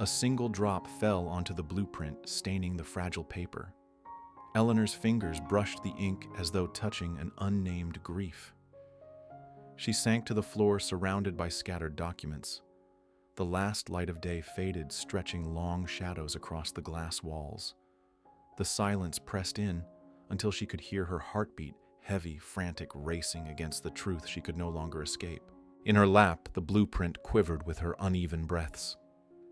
A single drop fell onto the blueprint, staining the fragile paper. Eleanor's fingers brushed the ink as though touching an unnamed grief. She sank to the floor, surrounded by scattered documents. The last light of day faded, stretching long shadows across the glass walls. The silence pressed in until she could hear her heartbeat, heavy, frantic, racing against the truth she could no longer escape. In her lap, the blueprint quivered with her uneven breaths.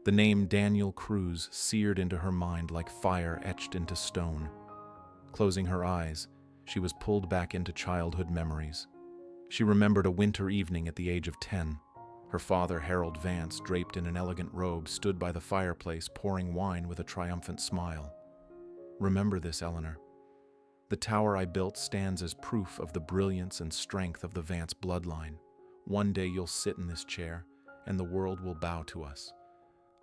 The name Daniel Cruz seared into her mind like fire etched into stone. Closing her eyes, she was pulled back into childhood memories. She remembered a winter evening at the age of 10. Her father, Harold Vance, draped in an elegant robe, stood by the fireplace, pouring wine with a triumphant smile. "Remember this, Eleanor. The tower I built stands as proof of the brilliance and strength of the Vance bloodline. One day you'll sit in this chair, and the world will bow to us."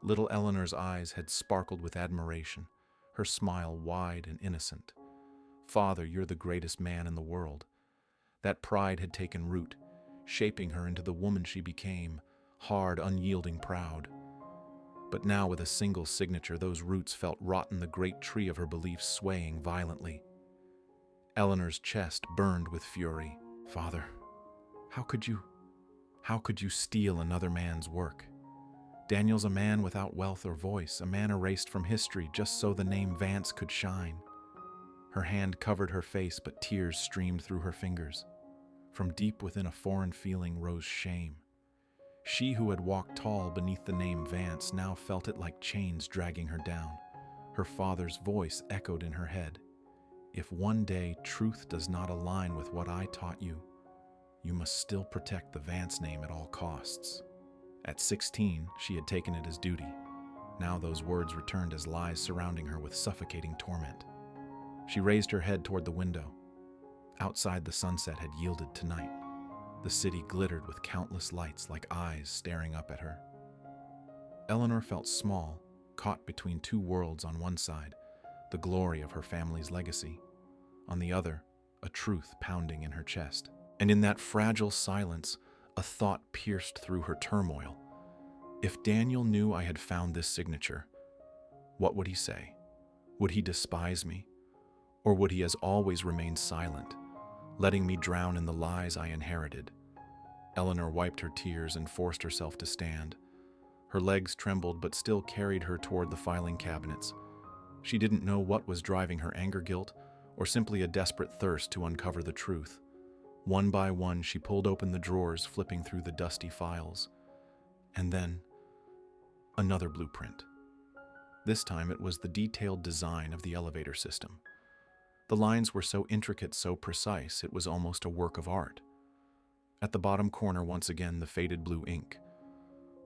Little Eleanor's eyes had sparkled with admiration, her smile wide and innocent. "Father, you're the greatest man in the world." That pride had taken root, shaping her into the woman she became, hard, unyielding, proud. But now, with a single signature, those roots felt rotten, the great tree of her beliefs swaying violently. Eleanor's chest burned with fury. "Father, how could you steal another man's work? Daniel's a man without wealth or voice, a man erased from history just so the name Vance could shine." Her hand covered her face, but tears streamed through her fingers. From deep within, a foreign feeling rose: shame. She who had walked tall beneath the name Vance now felt it like chains dragging her down. Her father's voice echoed in her head. "If one day truth does not align with what I taught you, you must still protect the Vance name at all costs." At 16, she had taken it as duty. Now those words returned as lies, surrounding her with suffocating torment. She raised her head toward the window. Outside, the sunset had yielded to night. The city glittered with countless lights like eyes staring up at her. Eleanor felt small, caught between two worlds. On one side, the glory of her family's legacy. On the other, a truth pounding in her chest. And in that fragile silence, a thought pierced through her turmoil. If Daniel knew I had found this signature, what would he say? Would he despise me? Or would he as always remain silent, letting me drown in the lies I inherited? Eleanor wiped her tears and forced herself to stand. Her legs trembled but still carried her toward the filing cabinets. She didn't know what was driving her anger, guilt, or simply a desperate thirst to uncover the truth. One by one, she pulled open the drawers, flipping through the dusty files. And then, another blueprint. This time it was the detailed design of the elevator system. The lines were so intricate, so precise, it was almost a work of art. At the bottom corner, once again, the faded blue ink.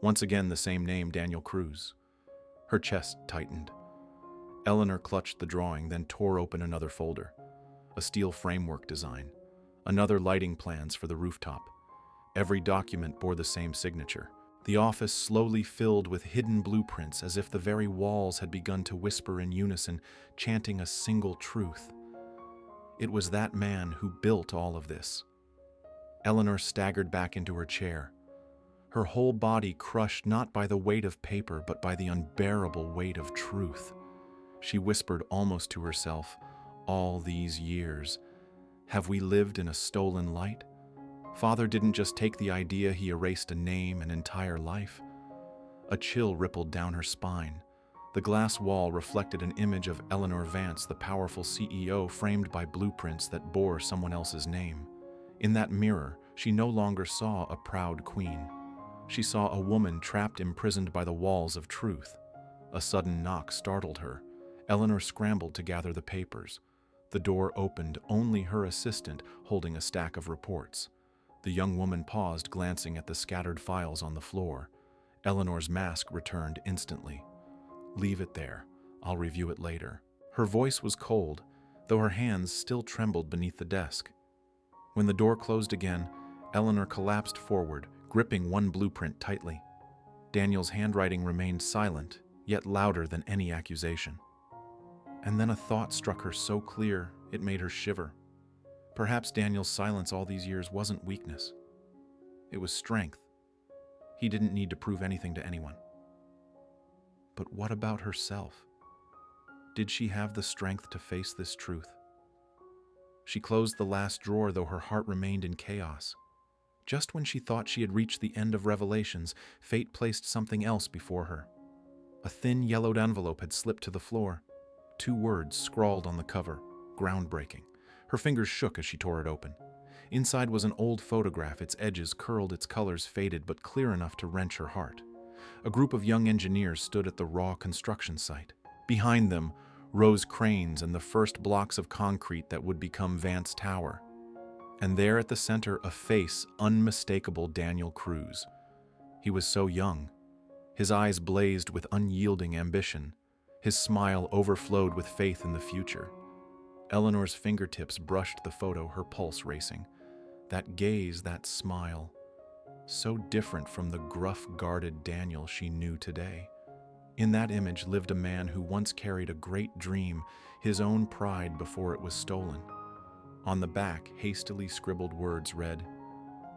Once again, the same name, Daniel Cruz. Her chest tightened. Eleanor clutched the drawing, then tore open another folder. A steel framework design. Another lighting plans for the rooftop. Every document bore the same signature. The office slowly filled with hidden blueprints, as if the very walls had begun to whisper in unison, chanting a single truth. It was that man who built all of this. Eleanor staggered back into her chair, her whole body crushed not by the weight of paper, but by the unbearable weight of truth. She whispered almost to herself, "All these years, have we lived in a stolen light? Father didn't just take the idea, he erased a name, an entire life." A chill rippled down her spine. The glass wall reflected an image of Eleanor Vance, the powerful CEO, framed by blueprints that bore someone else's name. In that mirror, she no longer saw a proud queen. She saw a woman trapped, imprisoned by the walls of truth. A sudden knock startled her. Eleanor scrambled to gather the papers. The door opened, only her assistant holding a stack of reports. The young woman paused, glancing at the scattered files on the floor. Eleanor's mask returned instantly. "Leave it there. I'll review it later." Her voice was cold, though her hands still trembled beneath the desk. When the door closed again, Eleanor collapsed forward, gripping one blueprint tightly. Daniel's handwriting remained silent, yet louder than any accusation. And then a thought struck her so clear it made her shiver. Perhaps Daniel's silence all these years wasn't weakness. It was strength. He didn't need to prove anything to anyone. But what about herself? Did she have the strength to face this truth? She closed the last drawer, though her heart remained in chaos. Just when she thought she had reached the end of revelations, fate placed something else before her. A thin, yellowed envelope had slipped to the floor. 2 words scrawled on the cover, groundbreaking. Her fingers shook as she tore it open. Inside was an old photograph, its edges curled, its colors faded, but clear enough to wrench her heart. A group of young engineers stood at the raw construction site. Behind them rose cranes and the first blocks of concrete that would become Vance Tower. And there at the center, a face unmistakable, Daniel Cruz. He was so young. His eyes blazed with unyielding ambition. His smile overflowed with faith in the future. Eleanor's fingertips brushed the photo, her pulse racing. That gaze, that smile, so different from the gruff, guarded Daniel she knew today. In that image lived a man who once carried a great dream, his own pride before it was stolen. On the back, hastily scribbled words read,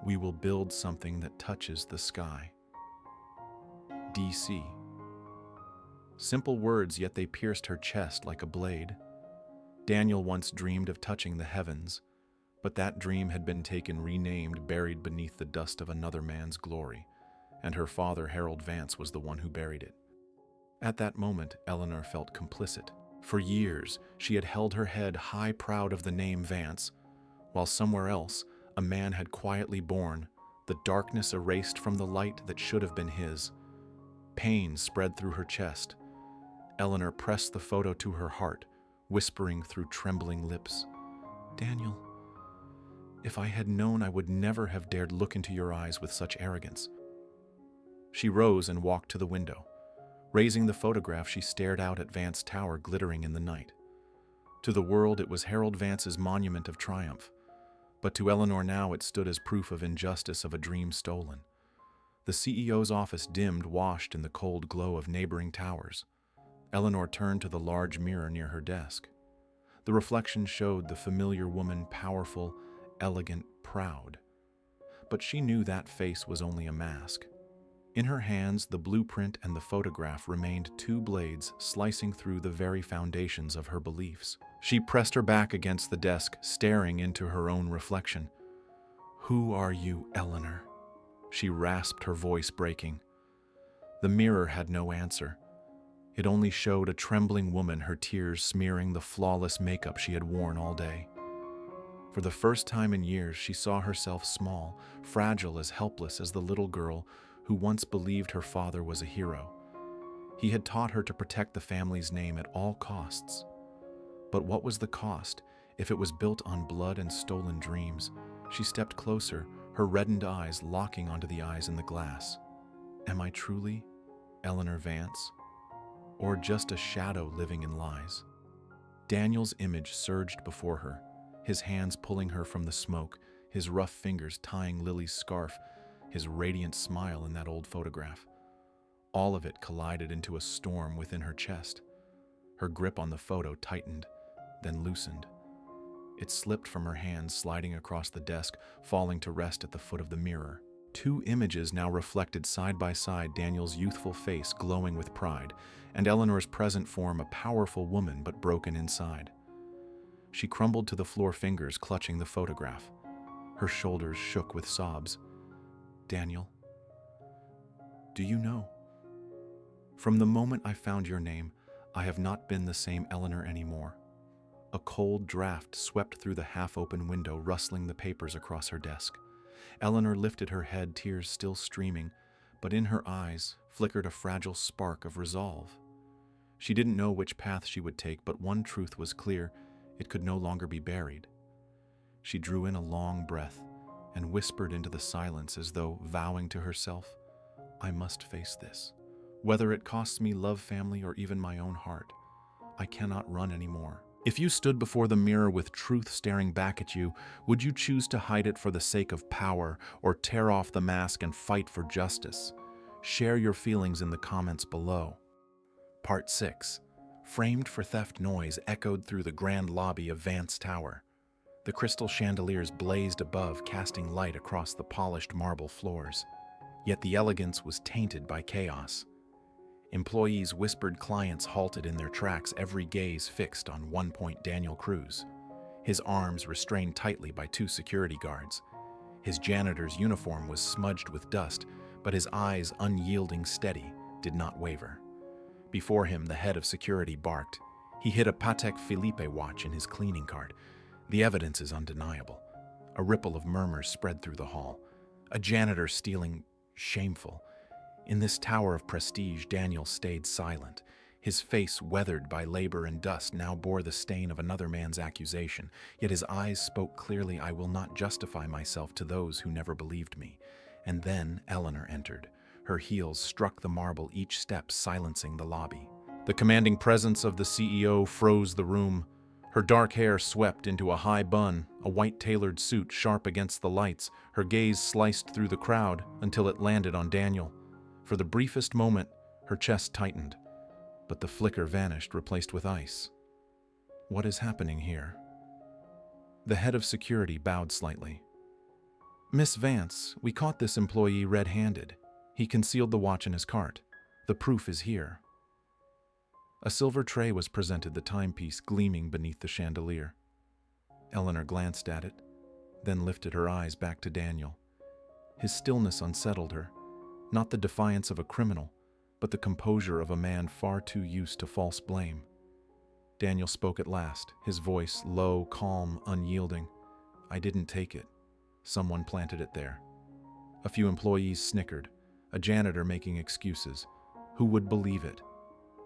"We will build something that touches the sky. DC." Simple words, yet they pierced her chest like a blade. Daniel once dreamed of touching the heavens, but that dream had been taken, renamed, buried beneath the dust of another man's glory, and her father, Harold Vance, was the one who buried it. At that moment, Eleanor felt complicit. For years, she had held her head high, proud of the name Vance, while somewhere else, a man had quietly borne, the darkness erased from the light that should have been his. Pain spread through her chest. Eleanor pressed the photo to her heart, whispering through trembling lips, "Daniel, if I had known, I would never have dared look into your eyes with such arrogance." She rose and walked to the window. Raising the photograph, she stared out at Vance Tower glittering in the night. To the world, it was Harold Vance's monument of triumph, but to Eleanor now it stood as proof of injustice of a dream stolen. The CEO's office dimmed, washed in the cold glow of neighboring towers. Eleanor turned to the large mirror near her desk. The reflection showed the familiar woman, powerful, elegant, proud. But she knew that face was only a mask. In her hands, the blueprint and the photograph remained two blades slicing through the very foundations of her beliefs. She pressed her back against the desk, staring into her own reflection. "Who are you, Eleanor?" she rasped, her voice breaking. The mirror had no answer. It only showed a trembling woman, her tears smearing the flawless makeup she had worn all day. For the first time in years, she saw herself small, fragile, as helpless as the little girl who once believed her father was a hero. He had taught her to protect the family's name at all costs. But what was the cost if it was built on blood and stolen dreams? She stepped closer, her reddened eyes locking onto the eyes in the glass. Am I truly Eleanor Vance? Or just a shadow living in lies? Daniel's image surged before her, his hands pulling her from the smoke, his rough fingers tying Lily's scarf, his radiant smile in that old photograph. All of it collided into a storm within her chest. Her grip on the photo tightened, then loosened. It slipped from her hands, sliding across the desk, falling to rest at the foot of the mirror. Two images now reflected side by side, Daniel's youthful face glowing with pride, and Eleanor's present form, a powerful woman but broken inside. She crumbled to the floor, fingers clutching the photograph. Her shoulders shook with sobs. Daniel, do you know? From the moment I found your name, I have not been the same Eleanor anymore. A cold draft swept through the half-open window, rustling the papers across her desk. Eleanor lifted her head, tears still streaming, but in her eyes flickered a fragile spark of resolve. She didn't know which path she would take, but one truth was clear: it could no longer be buried. She drew in a long breath and whispered into the silence, as though vowing to herself, I must face this. Whether it costs me love, family, or even my own heart, I cannot run anymore. If you stood before the mirror with truth staring back at you, would you choose to hide it for the sake of power, or tear off the mask and fight for justice? Share your feelings in the comments below. Part 6. Framed for theft. Noise echoed through the grand lobby of Vance Tower. The crystal chandeliers blazed above, casting light across the polished marble floors. Yet the elegance was tainted by chaos. Employees whispered, clients halted in their tracks, every gaze fixed on one-point Daniel Cruz. His arms restrained tightly by two security guards. His janitor's uniform was smudged with dust, but his eyes, unyielding, steady, did not waver. Before him, the head of security barked. He hid a Patek Philippe watch in his cleaning cart. The evidence is undeniable. A ripple of murmurs spread through the hall. A janitor stealing, shameful. In this tower of prestige, Daniel stayed silent. His face, weathered by labor and dust, now bore the stain of another man's accusation. Yet his eyes spoke clearly, I will not justify myself to those who never believed me. And then Eleanor entered. Her heels struck the marble, each step silencing the lobby. The commanding presence of the CEO froze the room. Her dark hair swept into a high bun, a white tailored suit sharp against the lights. Her gaze sliced through the crowd until it landed on Daniel. For the briefest moment, her chest tightened, but the flicker vanished, replaced with ice. What is happening here? The head of security bowed slightly. Miss Vance, we caught this employee red-handed. He concealed the watch in his cart. The proof is here. A silver tray was presented, the timepiece gleaming beneath the chandelier. Eleanor glanced at it, then lifted her eyes back to Daniel. His stillness unsettled her. Not the defiance of a criminal, but the composure of a man far too used to false blame. Daniel spoke at last, his voice low, calm, unyielding. I didn't take it. Someone planted it there. A few employees snickered, a janitor making excuses. Who would believe it?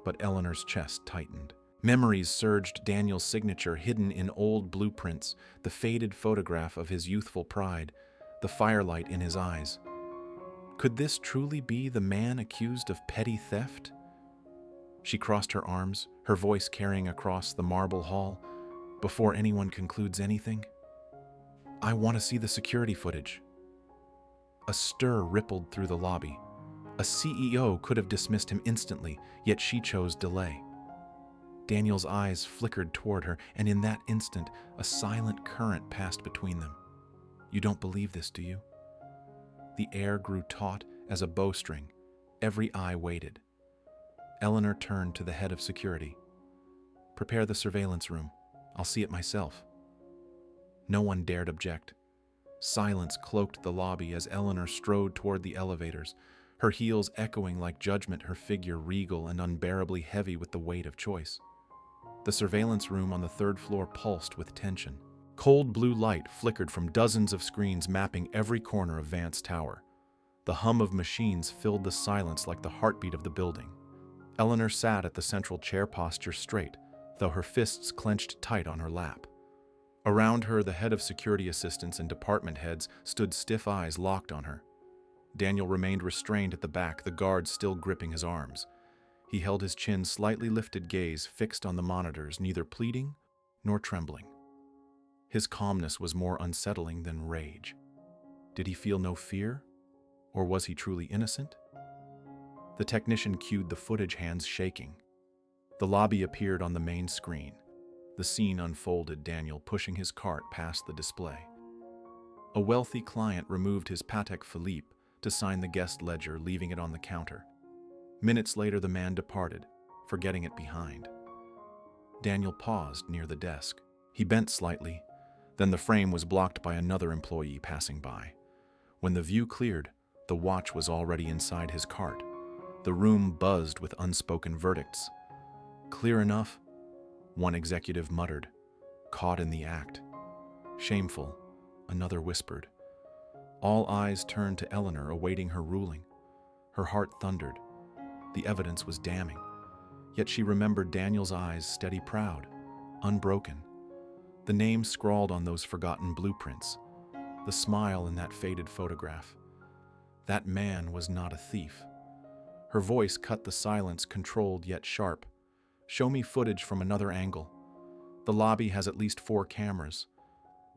But Eleanor's chest tightened. Memories surged, Daniel's signature hidden in old blueprints, the faded photograph of his youthful pride, the firelight in his eyes. Could this truly be the man accused of petty theft? She crossed her arms, her voice carrying across the marble hall. Before anyone concludes anything, I want to see the security footage. A stir rippled through the lobby. A CEO could have dismissed him instantly, yet she chose delay. Daniel's eyes flickered toward her, and in that instant, a silent current passed between them. You don't believe this, do you? The air grew taut as a bowstring. Every eye waited. Eleanor turned to the head of security. Prepare the surveillance room. I'll see it myself. No one dared object. Silence cloaked the lobby as Eleanor strode toward the elevators, her heels echoing like judgment, her figure regal and unbearably heavy with the weight of choice. The surveillance room on the third floor pulsed with tension. Cold blue light flickered from dozens of screens mapping every corner of Vance Tower. The hum of machines filled the silence like the heartbeat of the building. Eleanor sat at the central chair posture straight, though her fists clenched tight on her lap. Around her, the head of security assistants and department heads stood, stiff eyes locked on her. Daniel remained restrained at the back, the guards still gripping his arms. He held his chin, slightly lifted gaze fixed on the monitors, neither pleading nor trembling. His calmness was more unsettling than rage. Did he feel no fear? Or was he truly innocent? The technician cued the footage, hands shaking. The lobby appeared on the main screen. The scene unfolded, Daniel pushing his cart past the display. A wealthy client removed his Patek Philippe to sign the guest ledger, leaving it on the counter. Minutes later, the man departed, forgetting it behind. Daniel paused near the desk. He bent slightly, then the frame was blocked by another employee passing by. When the view cleared, the watch was already inside his cart. The room buzzed with unspoken verdicts. Clear enough, one executive muttered. Caught in the act. Shameful, another whispered. All eyes turned to Eleanor, awaiting her ruling. Her heart thundered. The evidence was damning. Yet she remembered Daniel's eyes, steady, proud, unbroken. The name scrawled on those forgotten blueprints. The smile in that faded photograph. That man was not a thief. Her voice cut the silence, controlled yet sharp. Show me footage from another angle. The lobby has at least 4 cameras.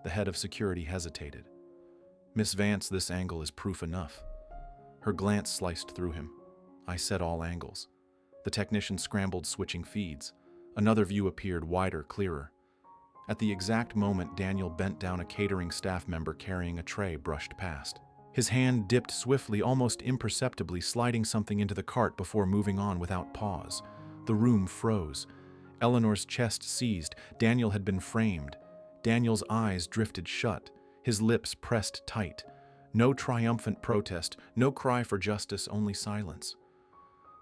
The head of security hesitated. Miss Vance, this angle is proof enough. Her glance sliced through him. I said all angles. The technician scrambled, switching feeds. Another view appeared, wider, clearer. At the exact moment Daniel bent down, a catering staff member carrying a tray brushed past. His hand dipped swiftly, almost imperceptibly, sliding something into the cart before moving on without pause. The room froze. Eleanor's chest seized. Daniel had been framed. Daniel's eyes drifted shut, his lips pressed tight. No triumphant protest, no cry for justice, only silence.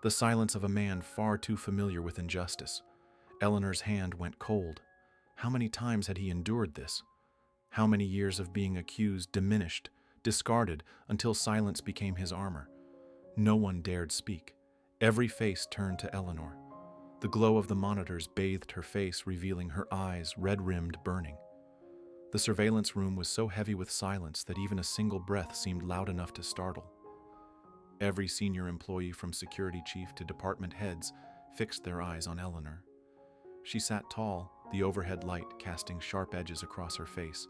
The silence of a man far too familiar with injustice. Eleanor's hand went cold. How many times had he endured this? How many years of being accused, diminished, discarded, until silence became his armor? No one dared speak. Every face turned to Eleanor. The glow of the monitors bathed her face, revealing her eyes, red-rimmed, burning. The surveillance room was so heavy with silence that even a single breath seemed loud enough to startle. Every senior employee, from security chief to department heads, fixed their eyes on Eleanor. She sat tall, the overhead light casting sharp edges across her face,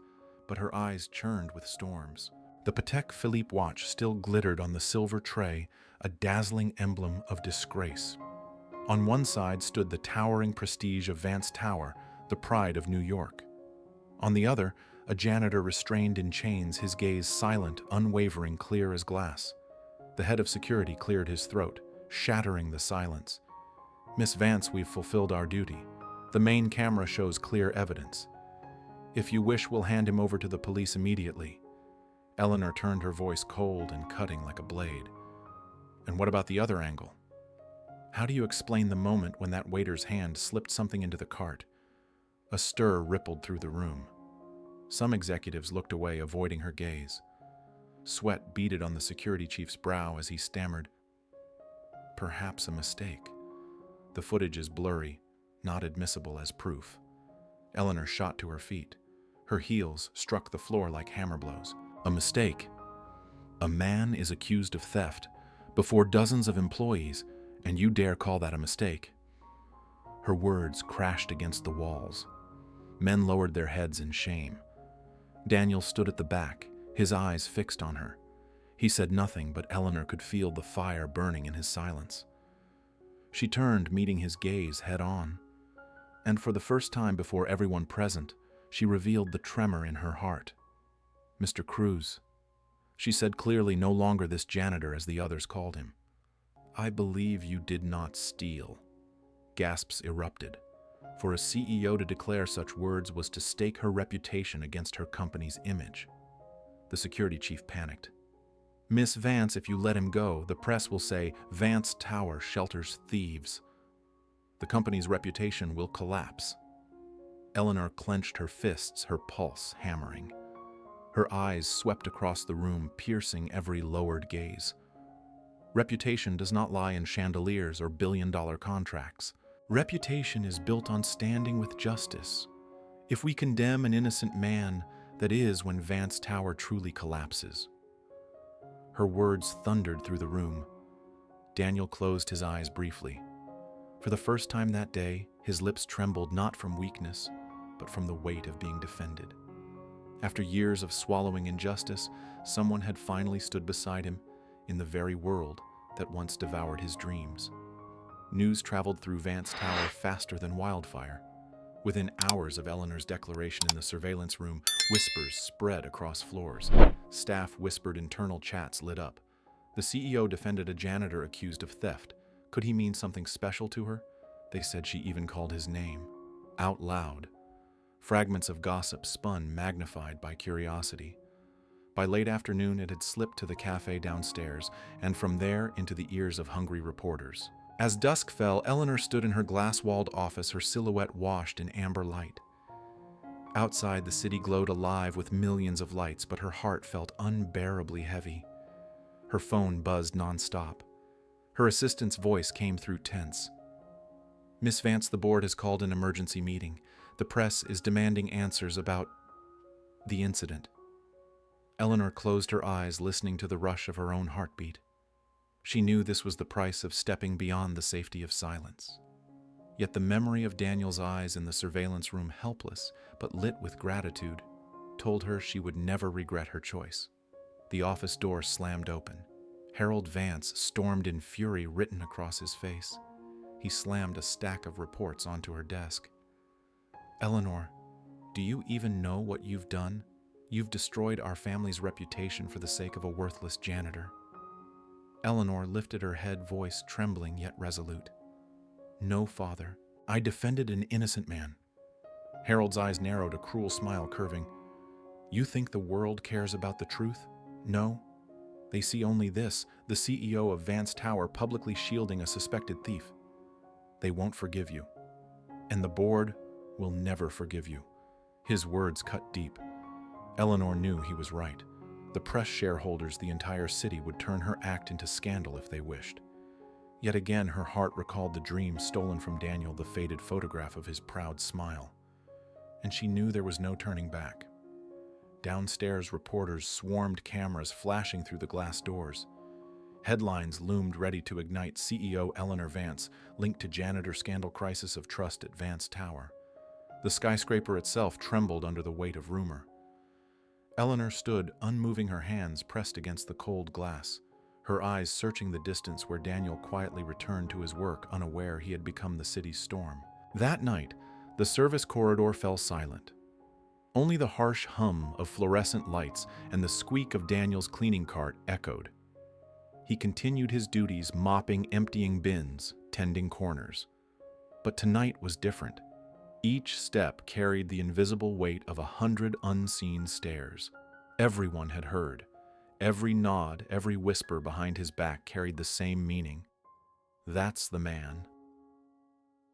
but her eyes churned with storms. The Patek Philippe watch still glittered on the silver tray, a dazzling emblem of disgrace. On one side stood the towering prestige of Vance Tower, the pride of New York. On the other, a janitor restrained in chains, his gaze silent, unwavering, clear as glass. The head of security cleared his throat, shattering the silence. Miss Vance, we've fulfilled our duty. The main camera shows clear evidence. If you wish, we'll hand him over to the police immediately. Eleanor turned, her voice cold and cutting like a blade. And what about the other angle? How do you explain the moment when that waiter's hand slipped something into the cart? A stir rippled through the room. Some executives looked away, avoiding her gaze. Sweat beaded on the security chief's brow as he stammered, "Perhaps a mistake. The footage is blurry, not admissible as proof." Eleanor shot to her feet. Her heels struck the floor like hammer blows. A mistake. A man is accused of theft before dozens of employees, and you dare call that a mistake? Her words crashed against the walls. Men lowered their heads in shame. Daniel stood at the back, his eyes fixed on her. He said nothing, but Eleanor could feel the fire burning in his silence. She turned, meeting his gaze head-on, and for the first time before everyone present, she revealed the tremor in her heart. "Mr. Cruz," she said clearly, no longer this janitor as the others called him. "I believe you did not steal." Gasps erupted. For a CEO to declare such words was to stake her reputation against her company's image. The security chief panicked. "Miss Vance, if you let him go, the press will say Vance Tower shelters thieves. The company's reputation will collapse." Eleanor clenched her fists, her pulse hammering. Her eyes swept across the room, piercing every lowered gaze. Reputation does not lie in chandeliers or billion-dollar contracts. Reputation is built on standing with justice. If we condemn an innocent man, that is when Vance Tower truly collapses. Her words thundered through the room. Daniel closed his eyes briefly. For the first time that day, his lips trembled not from weakness, but from the weight of being defended. After years of swallowing injustice, someone had finally stood beside him in the very world that once devoured his dreams. News traveled through Vance Tower faster than wildfire. Within hours of Eleanor's declaration in the surveillance room, whispers spread across floors. Staff whispered, internal chats lit up. The CEO defended a janitor accused of theft. Could he mean something special to her? They said she even called his name. Out loud. Fragments of gossip spun, magnified by curiosity. By late afternoon, it had slipped to the cafe downstairs, and from there into the ears of hungry reporters. As dusk fell, Eleanor stood in her glass-walled office, her silhouette washed in amber light. Outside, the city glowed alive with millions of lights, but her heart felt unbearably heavy. Her phone buzzed nonstop. Her assistant's voice came through tense. "Miss Vance, the board has called an emergency meeting. The press is demanding answers about the incident." Eleanor closed her eyes, listening to the rush of her own heartbeat. She knew this was the price of stepping beyond the safety of silence. Yet the memory of Daniel's eyes in the surveillance room, helpless but lit with gratitude, told her she would never regret her choice. The office door slammed open. Harold Vance stormed in fury written across his face. He slammed a stack of reports onto her desk. "Eleanor, do you even know what you've done? You've destroyed our family's reputation for the sake of a worthless janitor." Eleanor lifted her head, voice trembling yet resolute. "No, Father. I defended an innocent man." Harold's eyes narrowed, a cruel smile curving. "You think the world cares about the truth? No. They see only this, the CEO of Vance Tower publicly shielding a suspected thief. They won't forgive you. And the board will never forgive you." His words cut deep. Eleanor knew he was right. The press shareholders, the entire city, would turn her act into scandal if they wished. Yet again, her heart recalled the dream stolen from Daniel, the faded photograph of his proud smile. And she knew there was no turning back. Downstairs, reporters swarmed, cameras flashing through the glass doors. Headlines loomed ready to ignite: CEO Eleanor Vance, linked to janitor scandal, crisis of trust at Vance Tower. The skyscraper itself trembled under the weight of rumor. Eleanor stood, unmoving, her hands pressed against the cold glass, her eyes searching the distance where Daniel quietly returned to his work, unaware he had become the city's storm. That night, the service corridor fell silent. Only the harsh hum of fluorescent lights and the squeak of Daniel's cleaning cart echoed. He continued his duties, mopping, emptying bins, tending corners. But tonight was different. Each step carried the invisible weight of 100 unseen stares. Everyone had heard. Every nod, every whisper behind his back carried the same meaning. That's the man.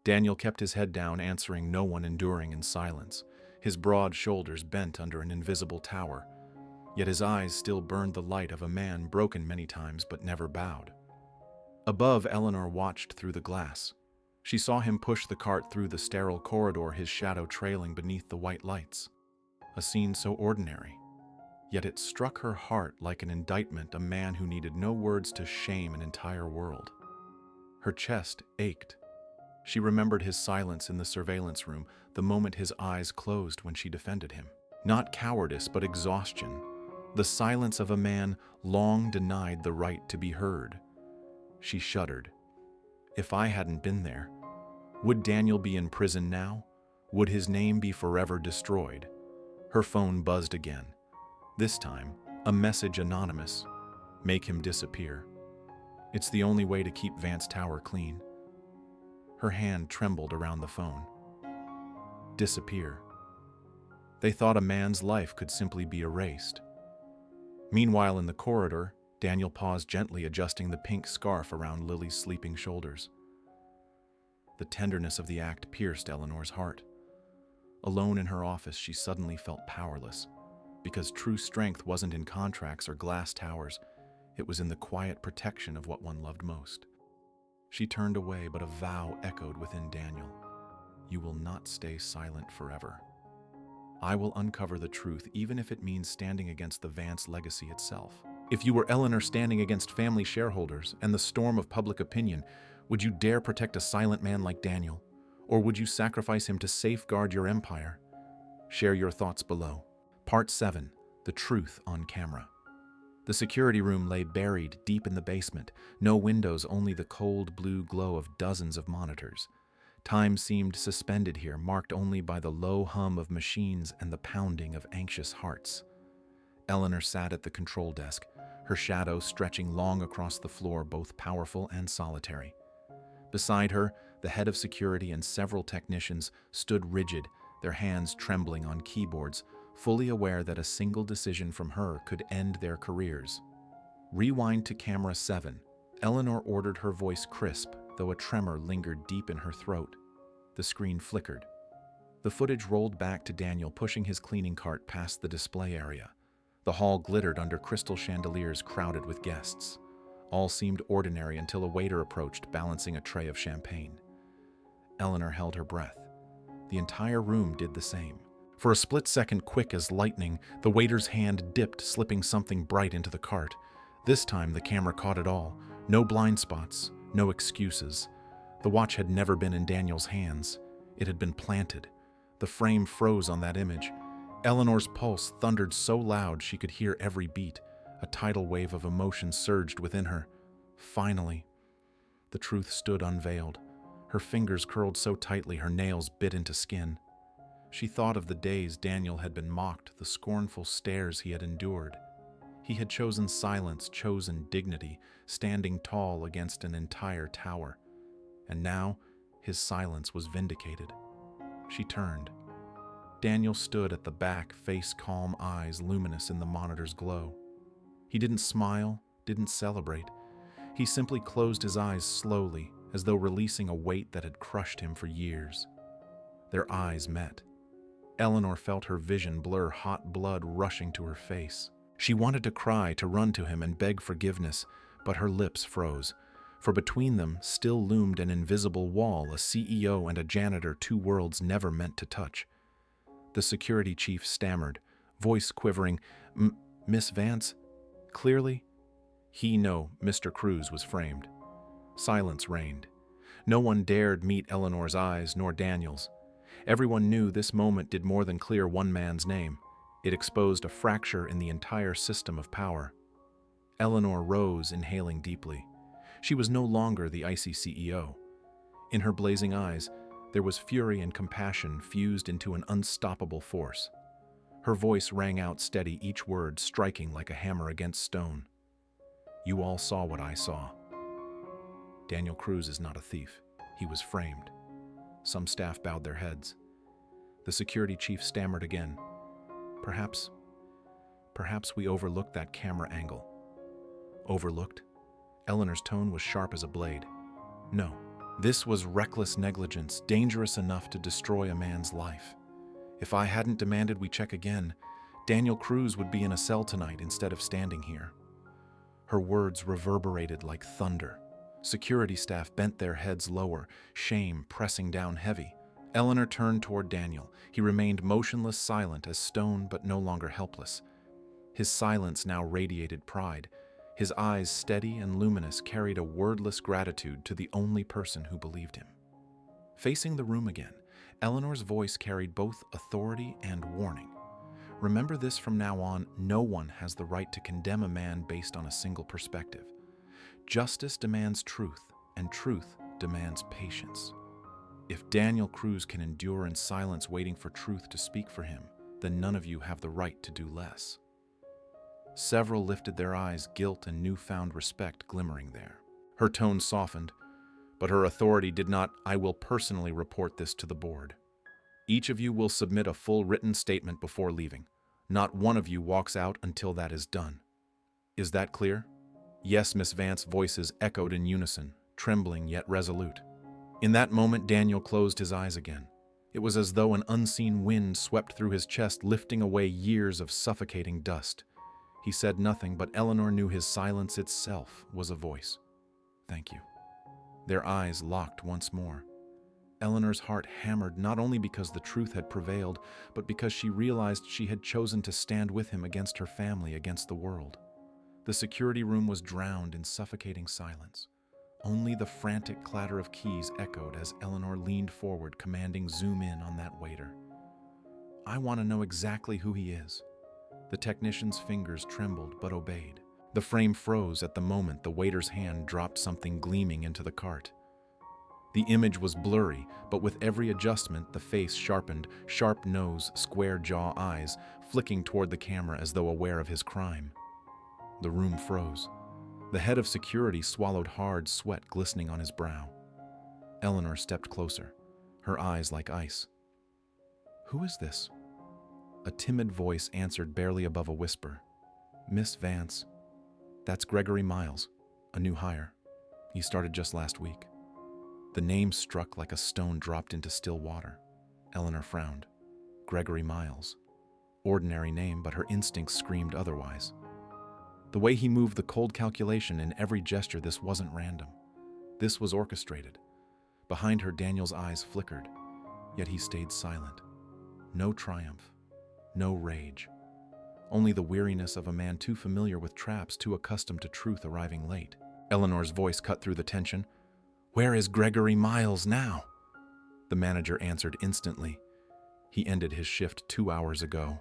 Daniel kept his head down, answering no one, enduring in silence, his broad shoulders bent under an invisible tower. Yet his eyes still burned the light of a man broken many times but never bowed. Above, Eleanor watched through the glass. She saw him push the cart through the sterile corridor, his shadow trailing beneath the white lights. A scene so ordinary. Yet it struck her heart like an indictment, a man who needed no words to shame an entire world. Her chest ached. She remembered his silence in the surveillance room, the moment his eyes closed when she defended him. Not cowardice, but exhaustion. The silence of a man long denied the right to be heard. She shuddered. If I hadn't been there, would Daniel be in prison now? Would his name be forever destroyed? Her phone buzzed again. This time, a message anonymous. Make him disappear. It's the only way to keep Vance Tower clean. Her hand trembled around the phone. Disappear. They thought a man's life could simply be erased. Meanwhile, in the corridor, Daniel paused, gently adjusting the pink scarf around Lily's sleeping shoulders. The tenderness of the act pierced Eleanor's heart. Alone in her office, she suddenly felt powerless, because true strength wasn't in contracts or glass towers. It was in the quiet protection of what one loved most. She turned away, but a vow echoed within Daniel. You will not stay silent forever. I will uncover the truth, even if it means standing against the Vance legacy itself. If you were Eleanor standing against family shareholders and the storm of public opinion, would you dare protect a silent man like Daniel? Or would you sacrifice him to safeguard your empire? Share your thoughts below. Part 7. The Truth on Camera. The security room lay buried deep in the basement. No windows, only the cold blue glow of dozens of monitors. Time seemed suspended here, marked only by the low hum of machines and the pounding of anxious hearts. Eleanor sat at the control desk, her shadow stretching long across the floor, both powerful and solitary. Beside her, the head of security and several technicians stood rigid, their hands trembling on keyboards, fully aware that a single decision from her could end their careers. Rewind to camera 7. Eleanor ordered, her voice crisp, though a tremor lingered deep in her throat. The screen flickered. The footage rolled back to Daniel pushing his cleaning cart past the display area. The hall glittered under crystal chandeliers crowded with guests. All seemed ordinary until a waiter approached, balancing a tray of champagne. Eleanor held her breath. The entire room did the same. For a split second, quick as lightning, the waiter's hand dipped, slipping something bright into the cart. This time the camera caught it all. No blind spots, no excuses. The watch had never been in Daniel's hands. It had been planted. The frame froze on that image. Eleanor's pulse thundered so loud she could hear every beat. A tidal wave of emotion surged within her. Finally, the truth stood unveiled. Her fingers curled so tightly her nails bit into skin. She thought of the days Daniel had been mocked, the scornful stares he had endured. He had chosen silence, chosen dignity, standing tall against an entire tower. And now, his silence was vindicated. She turned. Daniel stood at the back, face calm, eyes luminous in the monitor's glow. He didn't smile, didn't celebrate. He simply closed his eyes slowly, as though releasing a weight that had crushed him for years. Their eyes met. Eleanor felt her vision blur, hot blood rushing to her face. She wanted to cry, to run to him and beg forgiveness, but her lips froze. For between them still loomed an invisible wall, a CEO and a janitor, two worlds never meant to touch. The security chief stammered, voice quivering, Miss Vance? Clearly? No, Mr. Cruz was framed. Silence reigned. No one dared meet Eleanor's eyes, nor Daniel's. Everyone knew this moment did more than clear one man's name. It exposed a fracture in the entire system of power. Eleanor rose, inhaling deeply. She was no longer the icy CEO. In her blazing eyes, there was fury and compassion fused into an unstoppable force. Her voice rang out steady, each word striking like a hammer against stone. You all saw what I saw. Daniel Cruz is not a thief. He was framed. Some staff bowed their heads. The security chief stammered again. Perhaps we overlooked that camera angle. Overlooked? Eleanor's tone was sharp as a blade. No, this was reckless negligence, dangerous enough to destroy a man's life. If I hadn't demanded we check again, Daniel Cruz would be in a cell tonight instead of standing here. Her words reverberated like thunder. Security staff bent their heads lower, shame pressing down heavy. Eleanor turned toward Daniel. He remained motionless, silent as stone, but no longer helpless. His silence now radiated pride. His eyes, steady and luminous, carried a wordless gratitude to the only person who believed him. Facing the room again, Eleanor's voice carried both authority and warning. Remember this from now on, no one has the right to condemn a man based on a single perspective. Justice demands truth, and truth demands patience. If Daniel Cruz can endure in silence waiting for truth to speak for him, then none of you have the right to do less. Several lifted their eyes, guilt and newfound respect glimmering there. Her tone softened, but her authority did not. I will personally report this to the board. Each of you will submit a full written statement before leaving. Not one of you walks out until that is done. Is that clear? Yes, Miss Vance, voices echoed in unison, trembling yet resolute. In that moment, Daniel closed his eyes again. It was as though an unseen wind swept through his chest, lifting away years of suffocating dust. He said nothing, but Eleanor knew his silence itself was a voice. Thank you. Their eyes locked once more. Eleanor's heart hammered not only because the truth had prevailed, but because she realized she had chosen to stand with him against her family, against the world. The security room was drowned in suffocating silence. Only the frantic clatter of keys echoed as Eleanor leaned forward, commanding zoom in on that waiter. I want to know exactly who he is. The technician's fingers trembled but obeyed. The frame froze at the moment the waiter's hand dropped something gleaming into the cart. The image was blurry, but with every adjustment the face sharpened, sharp nose, square jaw, eyes, flicking toward the camera as though aware of his crime. The room froze. The head of security swallowed hard, sweat glistening on his brow. Eleanor stepped closer, her eyes like ice. Who is this? A timid voice answered barely above a whisper. Miss Vance. That's Gregory Miles, a new hire. He started just last week. The name struck like a stone dropped into still water. Eleanor frowned. Gregory Miles. Ordinary name, but her instincts screamed otherwise. The way he moved, the cold calculation in every gesture, this wasn't random. This was orchestrated. Behind her, Daniel's eyes flickered, yet he stayed silent. No triumph, no rage. Only the weariness of a man too familiar with traps, too accustomed to truth arriving late. Eleanor's voice cut through the tension. Where is Gregory Miles now? The manager answered instantly. He ended his shift 2 hours ago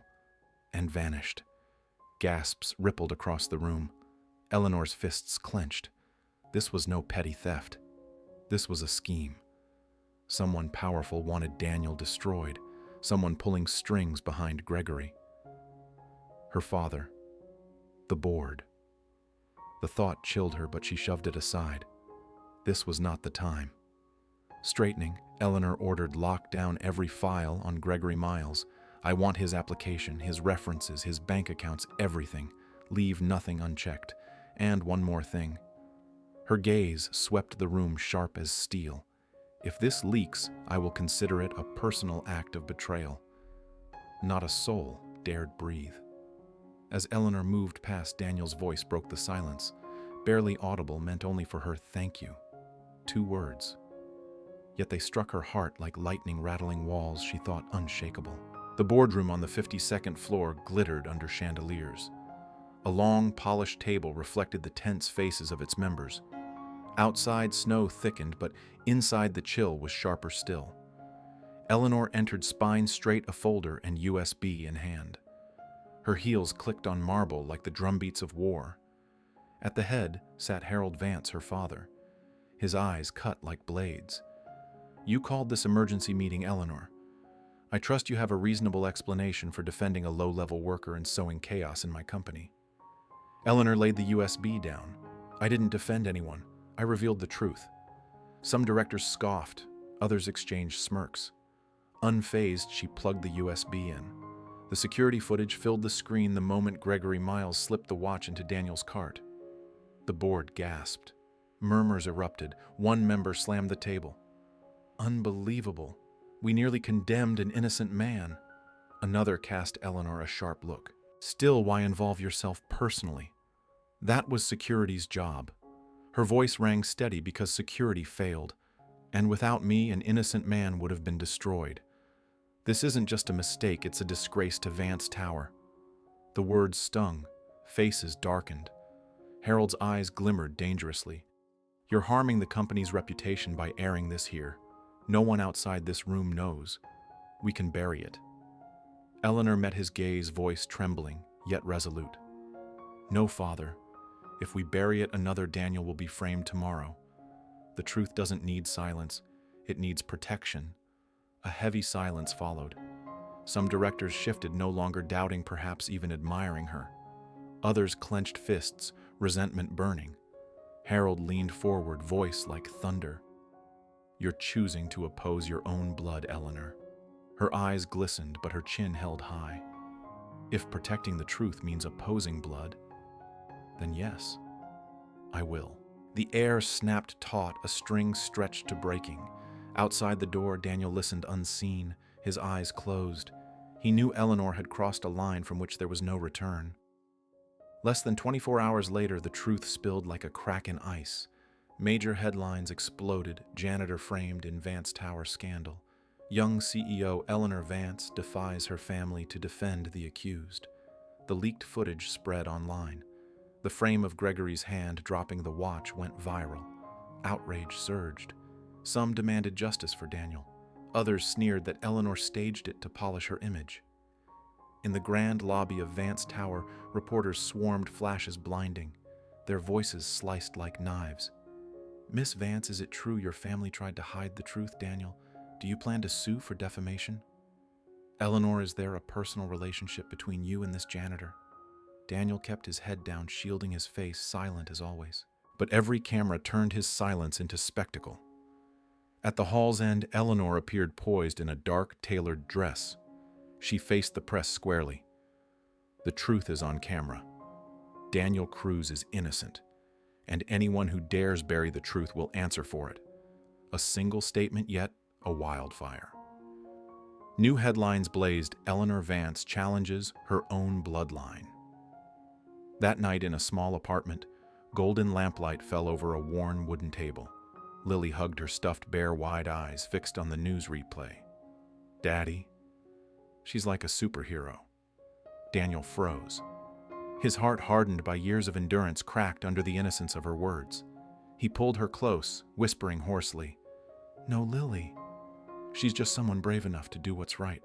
and vanished. Gasps rippled across the room. Eleanor's fists clenched. This was no petty theft. This was a scheme. Someone powerful wanted Daniel destroyed, someone pulling strings behind Gregory. Her father. The board. The thought chilled her, but she shoved it aside. This was not the time. Straightening, Eleanor ordered lock down every file on Gregory Miles. I want his application, his references, his bank accounts, everything. Leave nothing unchecked. And one more thing. Her gaze swept the room sharp as steel. If this leaks, I will consider it a personal act of betrayal. Not a soul dared breathe. As Eleanor moved past, Daniel's voice broke the silence. Barely audible, meant only for her, thank you. 2 words. Yet they struck her heart like lightning rattling walls she thought unshakable. The boardroom on the 52nd floor glittered under chandeliers. A long, polished table reflected the tense faces of its members. Outside, snow thickened, but inside the chill was sharper still. Eleanor entered spine straight, a folder and USB in hand. Her heels clicked on marble like the drumbeats of war. At the head sat Harold Vance, her father, his eyes cut like blades. You called this emergency meeting, Eleanor. I trust you have a reasonable explanation for defending a low-level worker and sowing chaos in my company. Eleanor laid the USB down. I didn't defend anyone. I revealed the truth. Some directors scoffed. Others exchanged smirks. Unfazed, she plugged the USB in. The security footage filled the screen the moment Gregory Miles slipped the watch into Daniel's cart. The board gasped. Murmurs erupted. One member slammed the table. Unbelievable. We nearly condemned an innocent man. Another cast Eleanor a sharp look. Still, why involve yourself personally? That was security's job. Her voice rang steady because security failed. And without me, an innocent man would have been destroyed. This isn't just a mistake, it's a disgrace to Vance Tower. The words stung. Faces darkened. Harold's eyes glimmered dangerously. You're harming the company's reputation by airing this here. No one outside this room knows. We can bury it." Eleanor met his gaze, voice trembling, yet resolute. "No, Father. If we bury it, another Daniel will be framed tomorrow. The truth doesn't need silence. It needs protection." A heavy silence followed. Some directors shifted, no longer doubting, perhaps even admiring her. Others clenched fists, resentment burning. Harold leaned forward, voice like thunder. "You're choosing to oppose your own blood, Eleanor." Her eyes glistened, but her chin held high. "If protecting the truth means opposing blood, then yes, I will." The air snapped taut, a string stretched to breaking. Outside the door, Daniel listened unseen, his eyes closed. He knew Eleanor had crossed a line from which there was no return. Less than 24 hours later, the truth spilled like a crack in ice. Major headlines exploded, janitor framed in Vance Tower scandal. Young CEO Eleanor Vance defies her family to defend the accused. The leaked footage spread online. The frame of Gregory's hand dropping the watch went viral. Outrage surged. Some demanded justice for Daniel. Others sneered that Eleanor staged it to polish her image. In the grand lobby of Vance Tower, reporters swarmed, flashes blinding. Their voices sliced like knives. "Miss Vance, is it true your family tried to hide the truth, Daniel? Do you plan to sue for defamation? Eleanor, is there a personal relationship between you and this janitor?" Daniel kept his head down, shielding his face, silent as always. But every camera turned his silence into spectacle. At the hall's end, Eleanor appeared poised in a dark, tailored dress. She faced the press squarely. "The truth is on camera. Daniel Cruz is innocent, and anyone who dares bury the truth will answer for it." A single statement, yet a wildfire. New headlines blazed. Eleanor Vance challenges her own bloodline. That night in a small apartment, golden lamplight fell over a worn wooden table. Lily hugged her stuffed bear, wide eyes fixed on the news replay. "Daddy?" She's like a superhero. Daniel froze. His heart, hardened by years of endurance, cracked under the innocence of her words. He pulled her close, whispering hoarsely, "No, Lily. She's just someone brave enough to do what's right."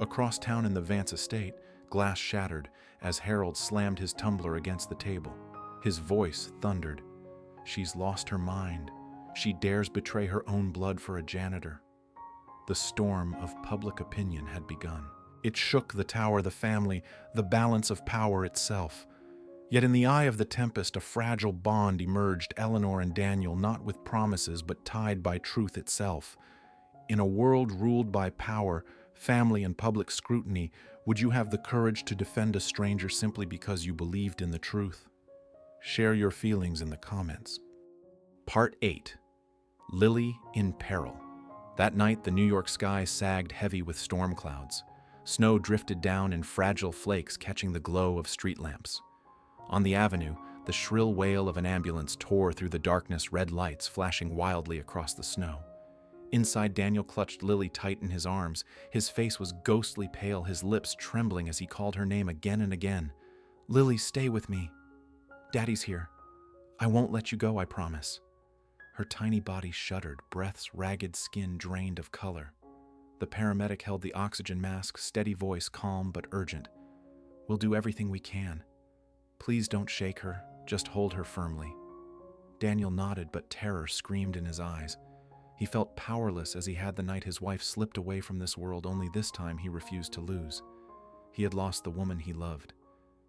Across town in the Vance estate, glass shattered as Harold slammed his tumbler against the table. His voice thundered. "She's lost her mind. She dares betray her own blood for a janitor." The storm of public opinion had begun. It shook the tower, the family, the balance of power itself. Yet in the eye of the tempest, a fragile bond emerged, Eleanor and Daniel, not with promises, but tied by truth itself. In a world ruled by power, family, and public scrutiny, would you have the courage to defend a stranger simply because you believed in the truth? Share your feelings in the comments. Part 8. Lily in Peril. That night, the New York sky sagged heavy with storm clouds. Snow drifted down in fragile flakes, catching the glow of street lamps. On the avenue, the shrill wail of an ambulance tore through the darkness, red lights flashing wildly across the snow. Inside, Daniel clutched Lily tight in his arms. His face was ghostly pale, his lips trembling as he called her name again and again. "Lily, stay with me. Daddy's here. I won't let you go, I promise." Her tiny body shuddered, breath's ragged skin drained of color. The paramedic held the oxygen mask, steady voice calm but urgent. "We'll do everything we can. Please don't shake her, just hold her firmly." Daniel nodded, but terror screamed in his eyes. He felt powerless as he had the night his wife slipped away from this world, only this time he refused to lose. He had lost the woman he loved.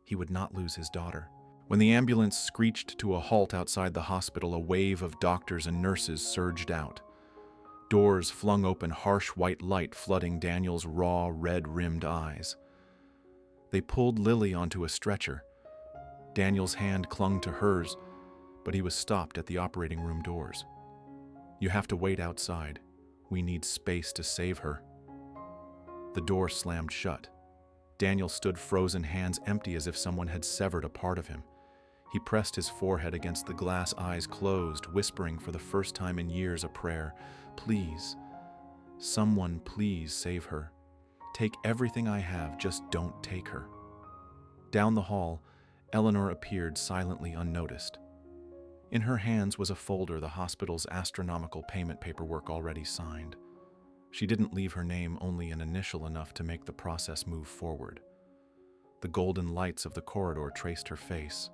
He would not lose his daughter. When the ambulance screeched to a halt outside the hospital, a wave of doctors and nurses surged out. Doors flung open, harsh white light flooding Daniel's raw, red-rimmed eyes. They pulled Lily onto a stretcher. Daniel's hand clung to hers, but he was stopped at the operating room doors. "You have to wait outside. We need space to save her." The door slammed shut. Daniel stood frozen, hands empty as if someone had severed a part of him. He pressed his forehead against the glass, eyes closed, whispering for the first time in years a prayer. "Please, someone please save her. Take everything I have, just don't take her." Down the hall, Eleanor appeared silently unnoticed. In her hands was a folder, the hospital's astronomical payment paperwork already signed. She didn't leave her name, only an initial enough to make the process move forward. The golden lights of the corridor traced her face.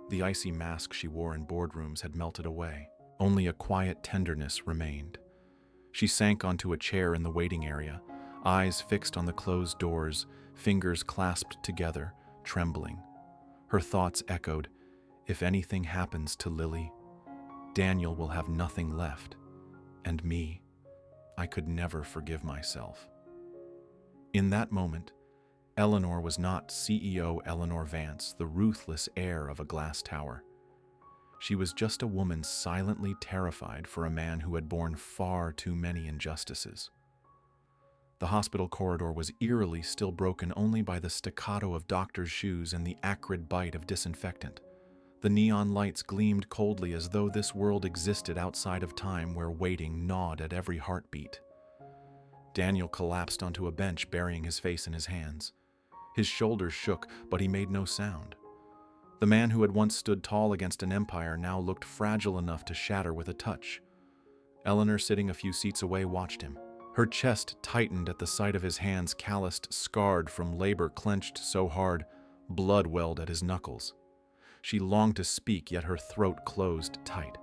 The icy mask she wore in boardrooms had melted away. Only a quiet tenderness remained. She sank onto a chair in the waiting area, eyes fixed on the closed doors, fingers clasped together, trembling. Her thoughts echoed, if anything happens to Lily, Daniel will have nothing left. And me, I could never forgive myself. In that moment, Eleanor was not CEO Eleanor Vance, the ruthless heir of a glass tower. She was just a woman silently terrified for a man who had borne far too many injustices. The hospital corridor was eerily still, broken only by the staccato of doctors' shoes and the acrid bite of disinfectant. The neon lights gleamed coldly, as though this world existed outside of time, where waiting gnawed at every heartbeat. Daniel collapsed onto a bench, burying his face in his hands. His shoulders shook, but he made no sound. The man who had once stood tall against an empire now looked fragile enough to shatter with a touch. Eleanor, sitting a few seats away, watched him. Her chest tightened at the sight of his hands, calloused, scarred from labor, clenched so hard, blood welled at his knuckles. She longed to speak, yet her throat closed tight.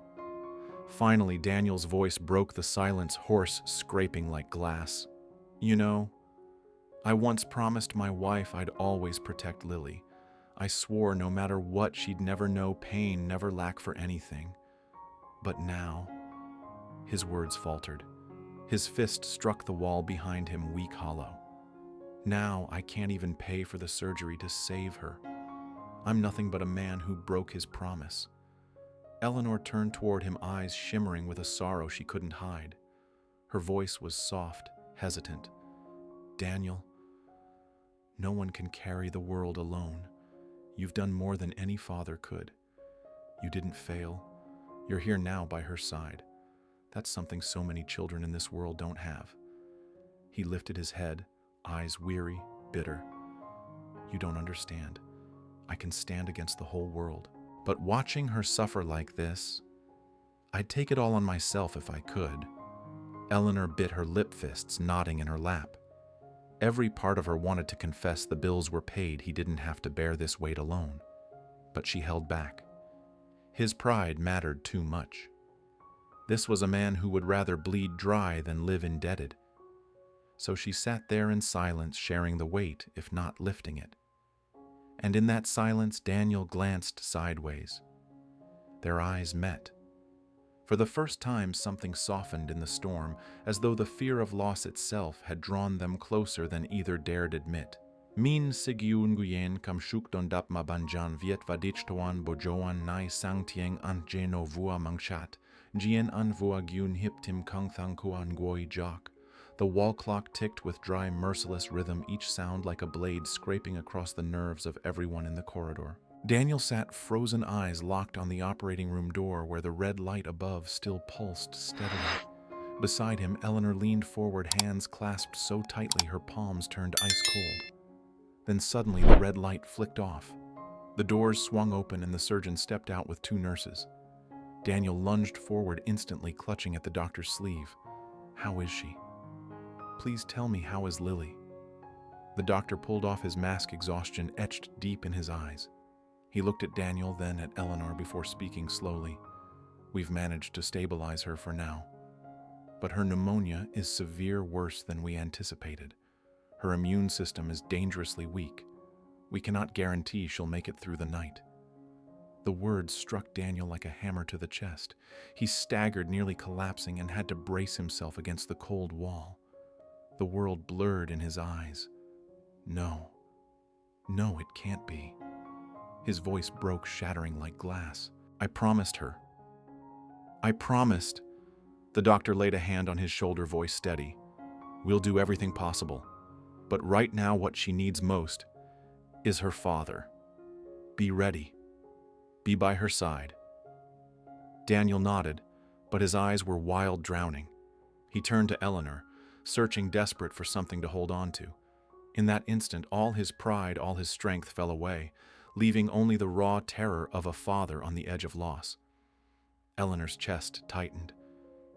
Finally, Daniel's voice broke the silence, hoarse, scraping like glass. You know, I once promised my wife I'd always protect Lily. I swore no matter what, she'd never know pain, never lack for anything. But now, his words faltered. His fist struck the wall behind him, weak, hollow. Now I can't even pay for the surgery to save her. I'm nothing but a man who broke his promise. Eleanor turned toward him, eyes shimmering with a sorrow she couldn't hide. Her voice was soft, hesitant. Daniel, no one can carry the world alone. You've done more than any father could. You didn't fail. You're here now by her side. That's something so many children in this world don't have. He lifted his head, eyes weary, bitter. You don't understand. I can stand against the whole world. But watching her suffer like this, I'd take it all on myself if I could. Eleanor bit her lip, fists knotting in her lap. Every part of her wanted to confess the bills were paid, he didn't have to bear this weight alone. But she held back. His pride mattered too much. This was a man who would rather bleed dry than live indebted. So she sat there in silence, sharing the weight, if not lifting it. And in that silence, Daniel glanced sideways. Their eyes met. For the first time, something softened in the storm, as though the fear of loss itself had drawn them closer than either dared admit. Min sigyun guyen kam shukdondap mabanjan viet vadichtoan bojoan nai sangtieng antjeno vua mangshat, jien an vua gyun hiptim kangthang kuan goi jok. The wall clock ticked with dry, merciless rhythm, each sound like a blade scraping across the nerves of everyone in the corridor. Daniel sat, frozen eyes locked on the operating room door, where the red light above still pulsed steadily. Beside him, Eleanor leaned forward, hands clasped so tightly her palms turned ice cold. Then suddenly the red light flicked off. The doors swung open and the surgeon stepped out with 2 nurses. Daniel lunged forward, instantly clutching at the doctor's sleeve. How is she? Please tell me, how is Lily? The doctor pulled off his mask, exhaustion etched deep in his eyes. He looked at Daniel, then at Eleanor before speaking slowly. We've managed to stabilize her for now. But her pneumonia is severe, worse than we anticipated. Her immune system is dangerously weak. We cannot guarantee she'll make it through the night. The words struck Daniel like a hammer to the chest. He staggered, nearly collapsing, and had to brace himself against the cold wall. The world blurred in his eyes. No, it can't be. His voice broke, shattering like glass. I promised her. I promised. The doctor laid a hand on his shoulder, voice steady. We'll do everything possible. But right now what she needs most is her father. Be ready. Be by her side. Daniel nodded, but his eyes were wild, drowning. He turned to Eleanor, searching, desperate for something to hold on to. In that instant, all his pride, all his strength fell away, leaving only the raw terror of a father on the edge of loss. Eleanor's chest tightened.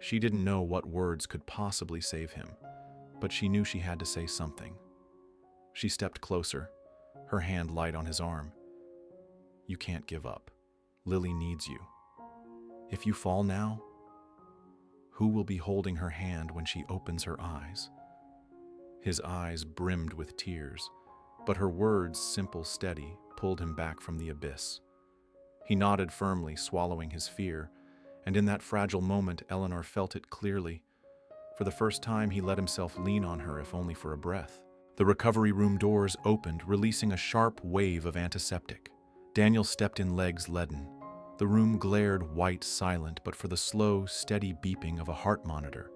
She didn't know what words could possibly save him, but she knew she had to say something. She stepped closer, her hand light on his arm. You can't give up. Lily needs you. If you fall now, who will be holding her hand when she opens her eyes? His eyes brimmed with tears, but her words, simple, steady, pulled him back from the abyss. He nodded firmly, swallowing his fear, and in that fragile moment, Eleanor felt it clearly. For the first time, he let himself lean on her, if only for a breath. The recovery room doors opened, releasing a sharp wave of antiseptic. Daniel stepped in, legs leaden. The room glared white, silent, but for the slow, steady beeping of a heart monitor.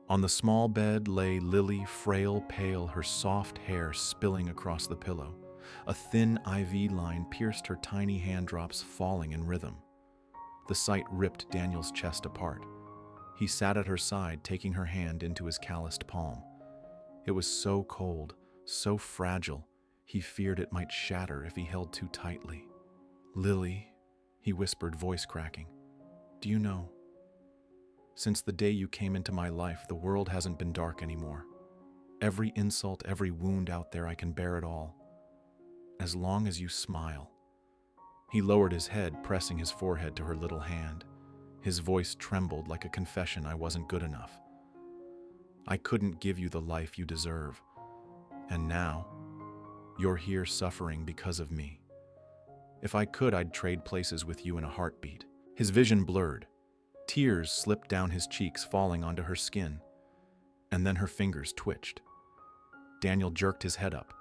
On the small bed lay Lily, frail, pale, her soft hair spilling across the pillow. A thin IV line pierced her tiny hand drops, falling in rhythm. The sight ripped Daniel's chest apart. He sat at her side, taking her hand into his calloused palm. It was so cold, so fragile, he feared it might shatter if he held too tightly. Lily, he whispered, voice cracking, do you know? Since the day you came into my life, the world hasn't been dark anymore. Every insult, every wound out there, I can bear it all. As long as you smile. He lowered his head, pressing his forehead to her little hand. His voice trembled like a confession. I wasn't good enough. I couldn't give you the life you deserve. And now, you're here suffering because of me. If I could, I'd trade places with you in a heartbeat. His vision blurred. Tears slipped down his cheeks, falling onto her skin. And then her fingers twitched. Daniel jerked his head up.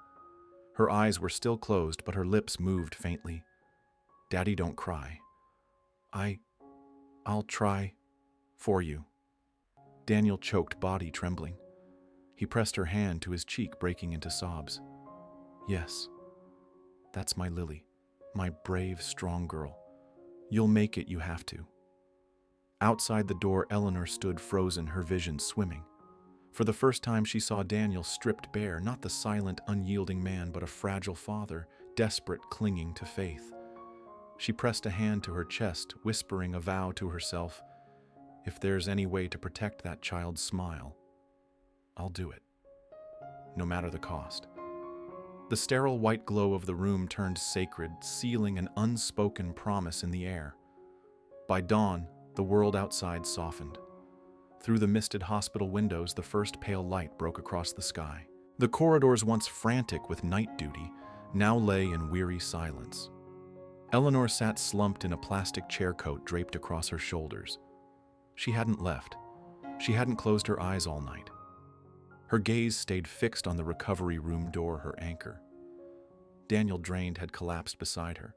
Her eyes were still closed, but her lips moved faintly. Daddy, don't cry. I'll try for you. Daniel choked, body trembling. He pressed her hand to his cheek, breaking into sobs. Yes, that's my Lily, my brave, strong girl. You'll make it, you have to. Outside the door, Eleanor stood frozen, her vision swimming. For the first time, she saw Daniel stripped bare, not the silent, unyielding man, but a fragile father, desperate, clinging to faith. She pressed a hand to her chest, whispering a vow to herself, if there's any way to protect that child's smile, I'll do it, no matter the cost. The sterile white glow of the room turned sacred, sealing an unspoken promise in the air. By dawn, the world outside softened. Through the misted hospital windows, the first pale light broke across the sky. The corridors, once frantic with night duty, now lay in weary silence. Eleanor sat slumped in a plastic chair coat draped across her shoulders. She hadn't left. She hadn't closed her eyes all night. Her gaze stayed fixed on the recovery room door, her anchor. Daniel, drained, had collapsed beside her.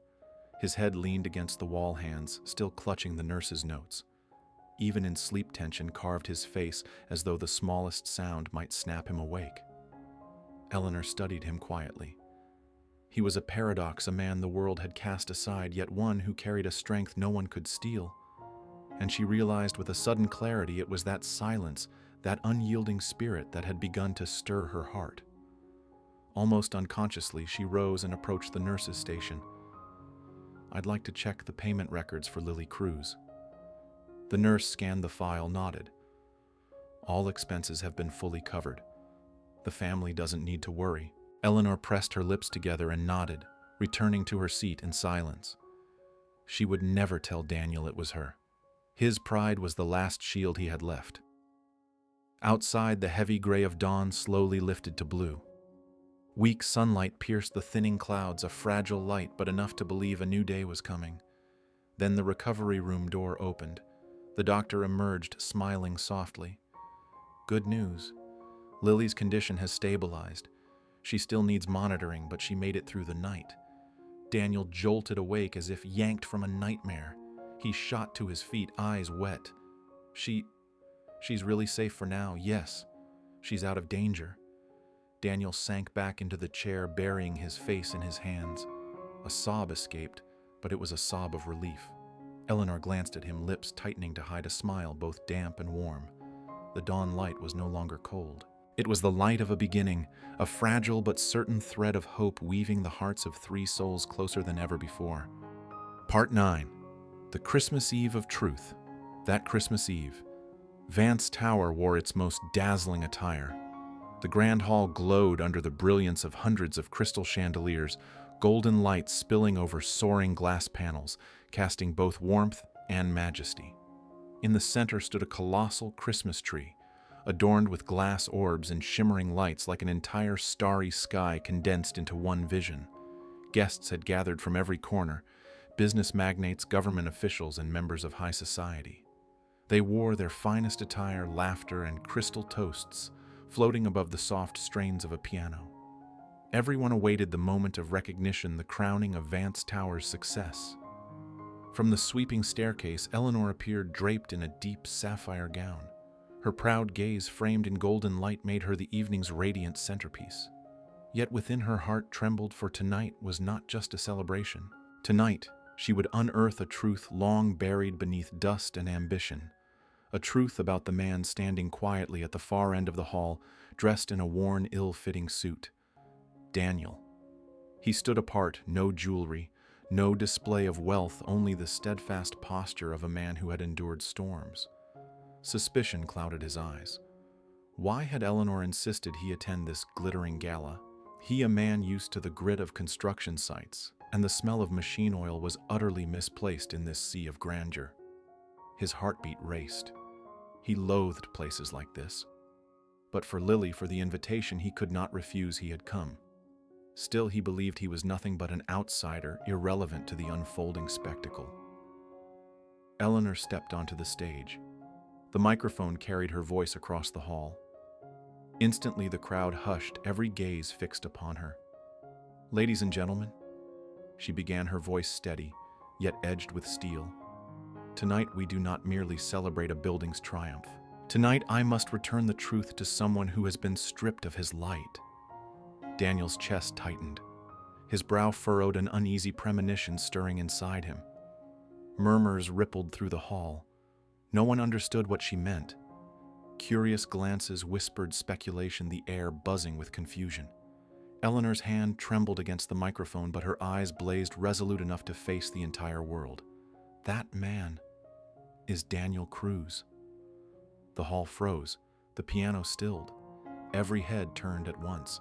His head leaned against the wall, hands still clutching the nurse's notes. Even in sleep, tension carved his face as though the smallest sound might snap him awake. Eleanor studied him quietly. He was a paradox, a man the world had cast aside, yet one who carried a strength no one could steal. And she realized with a sudden clarity it was that silence, that unyielding spirit that had begun to stir her heart. Almost unconsciously, she rose and approached the nurse's station. I'd like to check the payment records for Lily Cruz. The nurse scanned the file, nodded. All expenses have been fully covered. The family doesn't need to worry. Eleanor pressed her lips together and nodded, returning to her seat in silence. She would never tell Daniel it was her. His pride was the last shield he had left. Outside, the heavy gray of dawn slowly lifted to blue. Weak sunlight pierced the thinning clouds, a fragile light, but enough to believe a new day was coming. Then the recovery room door opened. The doctor emerged, smiling softly. Good news. Lily's condition has stabilized. She still needs monitoring, but she made it through the night. Daniel jolted awake as if yanked from a nightmare. He shot to his feet, eyes wet. She's really safe for now, yes. She's out of danger. Daniel sank back into the chair, burying his face in his hands. A sob escaped, but it was a sob of relief. Eleanor glanced at him, lips tightening to hide a smile, both damp and warm. The dawn light was no longer cold. It was the light of a beginning, a fragile but certain thread of hope weaving the hearts of three souls closer than ever before. Part 9. The Christmas Eve of Truth. That Christmas Eve, Vance Tower wore its most dazzling attire. The grand hall glowed under the brilliance of hundreds of crystal chandeliers, golden lights spilling over soaring glass panels, casting both warmth and majesty. In the center stood a colossal Christmas tree, adorned with glass orbs and shimmering lights like an entire starry sky condensed into one vision. Guests had gathered from every corner, business magnates, government officials, and members of high society. They wore their finest attire, laughter, and crystal toasts, floating above the soft strains of a piano. Everyone awaited the moment of recognition, the crowning of Vance Tower's success. From the sweeping staircase, Eleanor appeared draped in a deep sapphire gown. Her proud gaze, framed in golden light, made her the evening's radiant centerpiece. Yet within her heart trembled, for tonight was not just a celebration. Tonight, she would unearth a truth long buried beneath dust and ambition. A truth about the man standing quietly at the far end of the hall, dressed in a worn, ill-fitting suit. Daniel. He stood apart, no jewelry, no display of wealth, only the steadfast posture of a man who had endured storms. Suspicion clouded his eyes. Why had Eleanor insisted he attend this glittering gala? He, a man used to the grit of construction sites, and the smell of machine oil, was utterly misplaced in this sea of grandeur. His heartbeat raced. He loathed places like this. But for Lily, for the invitation he could not refuse, he had come. Still, he believed he was nothing but an outsider, irrelevant to the unfolding spectacle. Eleanor stepped onto the stage. The microphone carried her voice across the hall. Instantly, the crowd hushed, every gaze fixed upon her. "Ladies and gentlemen," she began, her voice steady, yet edged with steel. "Tonight we do not merely celebrate a building's triumph. Tonight I must return the truth to someone who has been stripped of his light." Daniel's chest tightened. His brow furrowed, an uneasy premonition stirring inside him. Murmurs rippled through the hall. No one understood what she meant. Curious glances whispered speculation, the air buzzing with confusion. Eleanor's hand trembled against the microphone, but her eyes blazed, resolute enough to face the entire world. That man is Daniel Cruz. The hall froze. The piano stilled. Every head turned at once.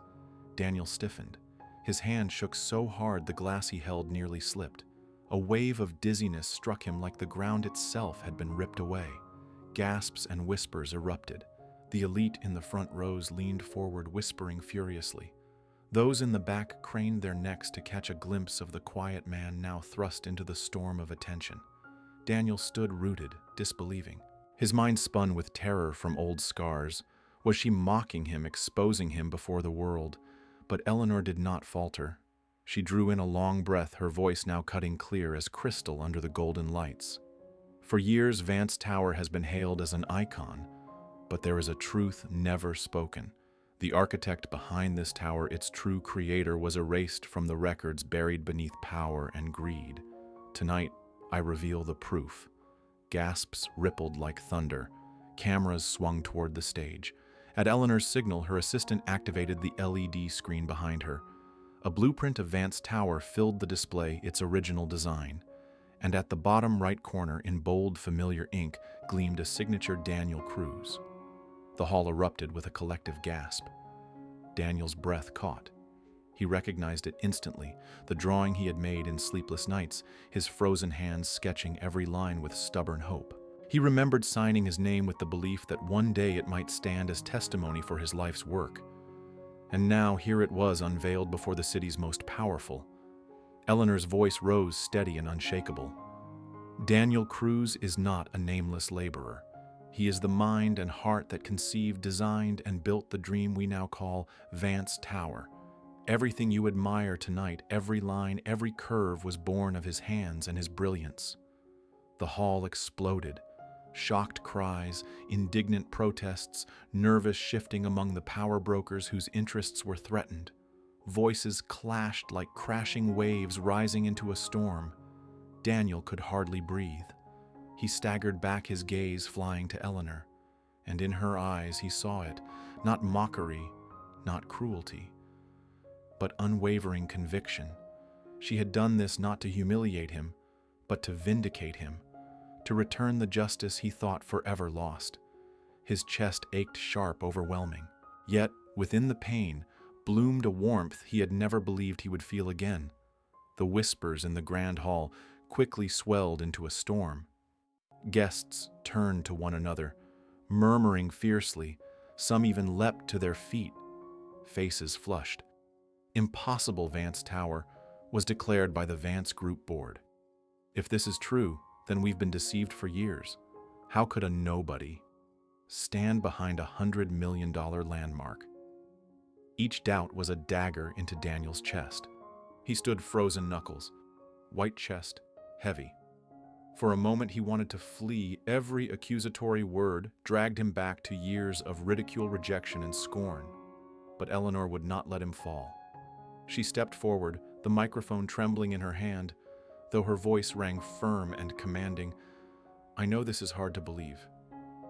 Daniel stiffened. His hand shook so hard the glass he held nearly slipped. A wave of dizziness struck him, like the ground itself had been ripped away. Gasps and whispers erupted. The elite in the front rows leaned forward, whispering furiously. Those in the back craned their necks to catch a glimpse of the quiet man now thrust into the storm of attention. Daniel stood rooted, disbelieving. His mind spun with terror from old scars. Was she mocking him, exposing him before the world? But Eleanor did not falter. She drew in a long breath, her voice now cutting clear as crystal under the golden lights. For years, Vance Tower has been hailed as an icon, but there is a truth never spoken. The architect behind this tower, its true creator, was erased from the records, buried beneath power and greed. Tonight, I reveal the proof. Gasps rippled like thunder. Cameras swung toward the stage. At Eleanor's signal, her assistant activated the LED screen behind her. A blueprint of Vance Tower filled the display, its original design. And at the bottom right corner, in bold, familiar ink, gleamed a signature Daniel Cruz. The hall erupted with a collective gasp. Daniel's breath caught. He recognized it instantly, the drawing he had made in sleepless nights, his frozen hands sketching every line with stubborn hope. He remembered signing his name with the belief that one day it might stand as testimony for his life's work. And now here it was, unveiled before the city's most powerful. Eleanor's voice rose, steady and unshakable. Daniel Cruz is not a nameless laborer. He is the mind and heart that conceived, designed, and built the dream we now call Vance Tower. Everything you admire tonight, every line, every curve, was born of his hands and his brilliance. The hall exploded. Shocked cries, indignant protests, nervous shifting among the power brokers whose interests were threatened. Voices clashed like crashing waves rising into a storm. Daniel could hardly breathe. He staggered back, his gaze flying to Eleanor. And in her eyes he saw it, not mockery, not cruelty, but unwavering conviction. She had done this not to humiliate him, but to vindicate him, to return the justice he thought forever lost. His chest ached sharp, overwhelming. Yet, within the pain, bloomed a warmth he had never believed he would feel again. The whispers in the grand hall quickly swelled into a storm. Guests turned to one another, murmuring fiercely. Some even leapt to their feet, faces flushed. Impossible, Vance Tower was declared by the Vance Group Board. If this is true, then we've been deceived for years. How could a nobody stand behind $100 million landmark? Each doubt was a dagger into Daniel's chest. He stood frozen knuckles, white chest, heavy. For a moment he wanted to flee. Every accusatory word dragged him back to years of ridicule, rejection, and scorn. But Eleanor would not let him fall. She stepped forward, the microphone trembling in her hand, though her voice rang firm and commanding. I know this is hard to believe,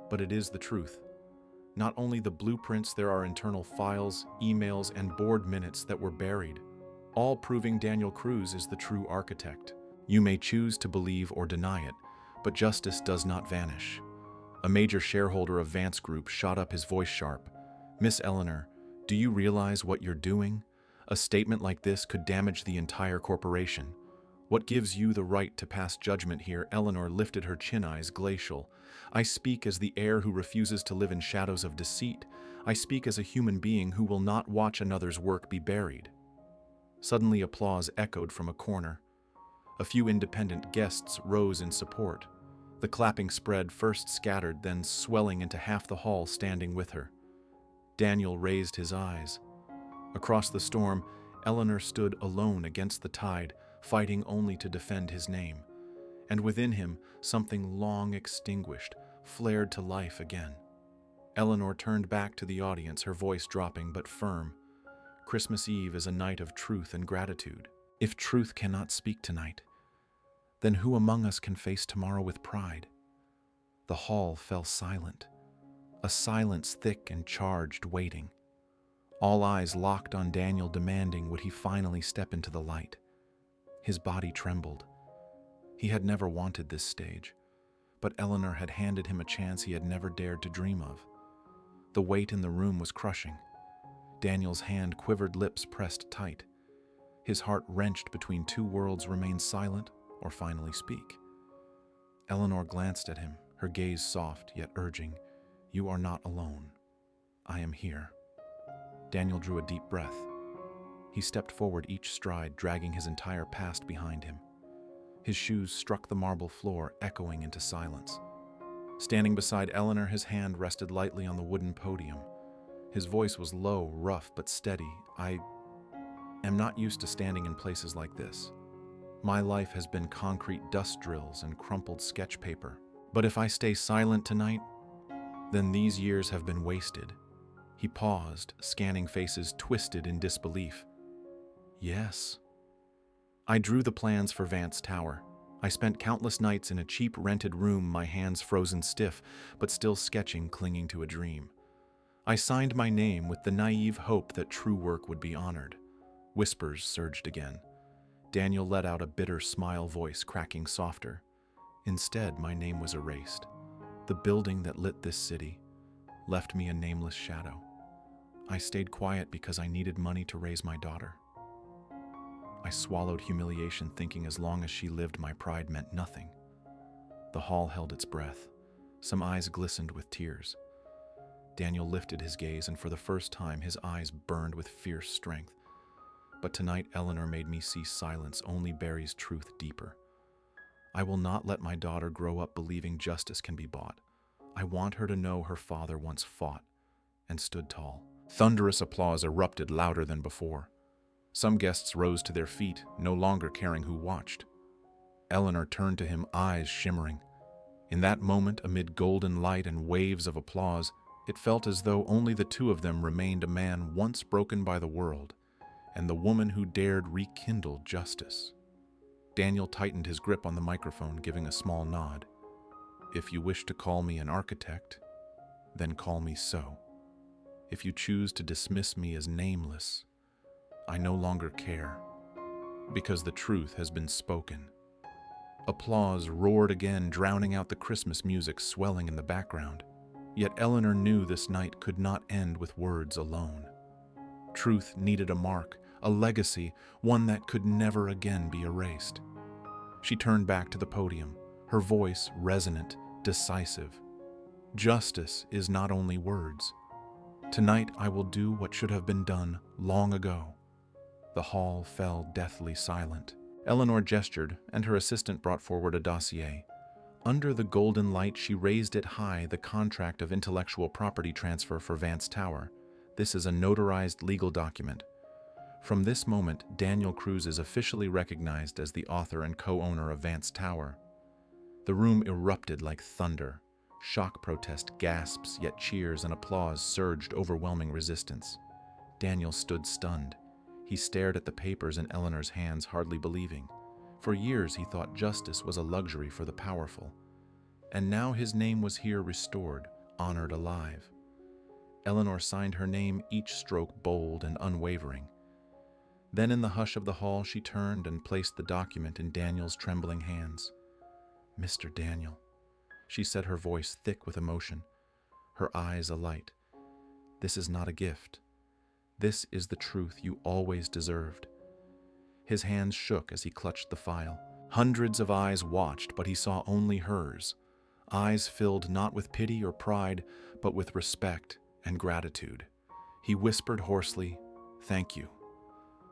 but it is the truth. Not only the blueprints, there are internal files, emails, and board minutes that were buried, all proving Daniel Cruz is the true architect. You may choose to believe or deny it, but justice does not vanish. A major shareholder of Vance Group shot up, his voice sharp. Miss Eleanor, do you realize what you're doing? A statement like this could damage the entire corporation. What gives you the right to pass judgment here? Eleanor lifted her chin, eyes glacial. I speak as the heir who refuses to live in shadows of deceit. I speak as a human being who will not watch another's work be buried. Suddenly applause echoed from a corner. A few independent guests rose in support. The clapping spread, first scattered, then swelling into half the hall standing with her. Daniel raised his eyes. Across the storm, Eleanor stood alone against the tide, fighting only to defend his name. And within him, something long extinguished flared to life again. Eleanor turned back to the audience, her voice dropping but firm. Christmas Eve is a night of truth and gratitude. If truth cannot speak tonight, then who among us can face tomorrow with pride? The hall fell silent, a silence thick and charged, waiting. All eyes locked on Daniel, demanding would he finally step into the light. His body trembled. He had never wanted this stage, but Eleanor had handed him a chance he had never dared to dream of. The weight in the room was crushing. Daniel's hand quivered, lips pressed tight. His heart, wrenched between two worlds, remain silent or finally speak. Eleanor glanced at him, her gaze soft yet urging. You are not alone. I am here. Daniel drew a deep breath. He stepped forward, each stride dragging his entire past behind him. His shoes struck the marble floor, echoing into silence. Standing beside Eleanor, his hand rested lightly on the wooden podium. His voice was low, rough, but steady. I am not used to standing in places like this. My life has been concrete dust drills and crumpled sketch paper. But if I stay silent tonight, then these years have been wasted. He paused, scanning faces twisted in disbelief. Yes. I drew the plans for Vance Tower. I spent countless nights in a cheap rented room, my hands frozen stiff, but still sketching, clinging to a dream. I signed my name with the naive hope that true work would be honored. Whispers surged again. Daniel let out a bitter smile, voice cracking softer. Instead, my name was erased. The building that lit this city left me a nameless shadow. I stayed quiet because I needed money to raise my daughter. I swallowed humiliation, thinking as long as she lived, my pride meant nothing. The hall held its breath. Some eyes glistened with tears. Daniel lifted his gaze, and for the first time, his eyes burned with fierce strength. But tonight, Eleanor made me see silence only buries truth deeper. I will not let my daughter grow up believing justice can be bought. I want her to know her father once fought and stood tall. Thunderous applause erupted, louder than before. Some guests rose to their feet, no longer caring who watched. Eleanor turned to him, eyes shimmering. In that moment, amid golden light and waves of applause, it felt as though only the two of them remained, a man once broken by the world, and the woman who dared rekindle justice. Daniel tightened his grip on the microphone, giving a small nod. If you wish to call me an architect, then call me so. If you choose to dismiss me as nameless, I no longer care, because the truth has been spoken. Applause roared again, drowning out the Christmas music swelling in the background. Yet Eleanor knew this night could not end with words alone. Truth needed a mark, a legacy, one that could never again be erased. She turned back to the podium, her voice resonant, decisive. Justice is not only words. Tonight I will do what should have been done long ago. The hall fell deathly silent. Eleanor gestured, and her assistant brought forward a dossier. Under the golden light, she raised it high, the contract of intellectual property transfer for Vance Tower. This is a notarized legal document. From this moment, Daniel Cruz is officially recognized as the author and co-owner of Vance Tower. The room erupted like thunder. Shock protest, gasps, yet cheers and applause surged, overwhelming resistance. Daniel stood stunned. He stared at the papers in Eleanor's hands, hardly believing. For years he thought justice was a luxury for the powerful. And now his name was here restored, honored alive. Eleanor signed her name, each stroke bold and unwavering. Then in the hush of the hall she turned and placed the document in Daniel's trembling hands. "Mr. Daniel," she said, her voice thick with emotion, her eyes alight. "This is not a gift. This is the truth you always deserved." His hands shook as he clutched the file. Hundreds of eyes watched, but he saw only hers. Eyes filled not with pity or pride, but with respect and gratitude. He whispered hoarsely, "Thank you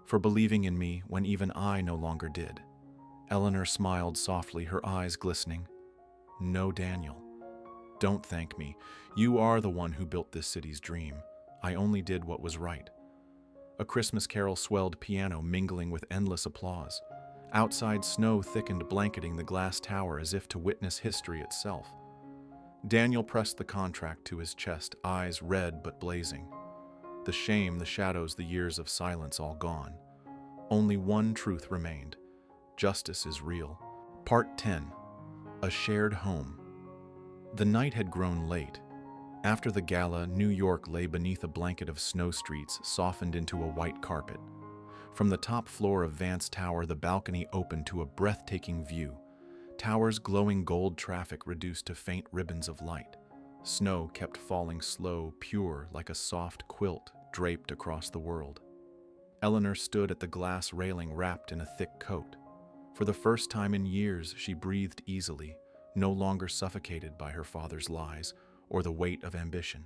for believing in me when even I no longer did." Eleanor smiled softly, her eyes glistening. "No, Daniel. Don't thank me. You are the one who built this city's dream. I only did what was right." A Christmas carol swelled piano, mingling with endless applause. Outside, snow thickened, blanketing the glass tower as if to witness history itself. Daniel pressed the contract to his chest, eyes red but blazing. The shame, the shadows, the years of silence all gone. Only one truth remained. Justice is real. Part 10. A Shared Home. The night had grown late. After the gala, New York lay beneath a blanket of snow, streets softened into a white carpet. From the top floor of Vance Tower, the balcony opened to a breathtaking view. Tower's glowing gold traffic reduced to faint ribbons of light. Snow kept falling slow, pure, like a soft quilt draped across the world. Eleanor stood at the glass railing, wrapped in a thick coat. For the first time in years, she breathed easily, no longer suffocated by her father's lies or the weight of ambition.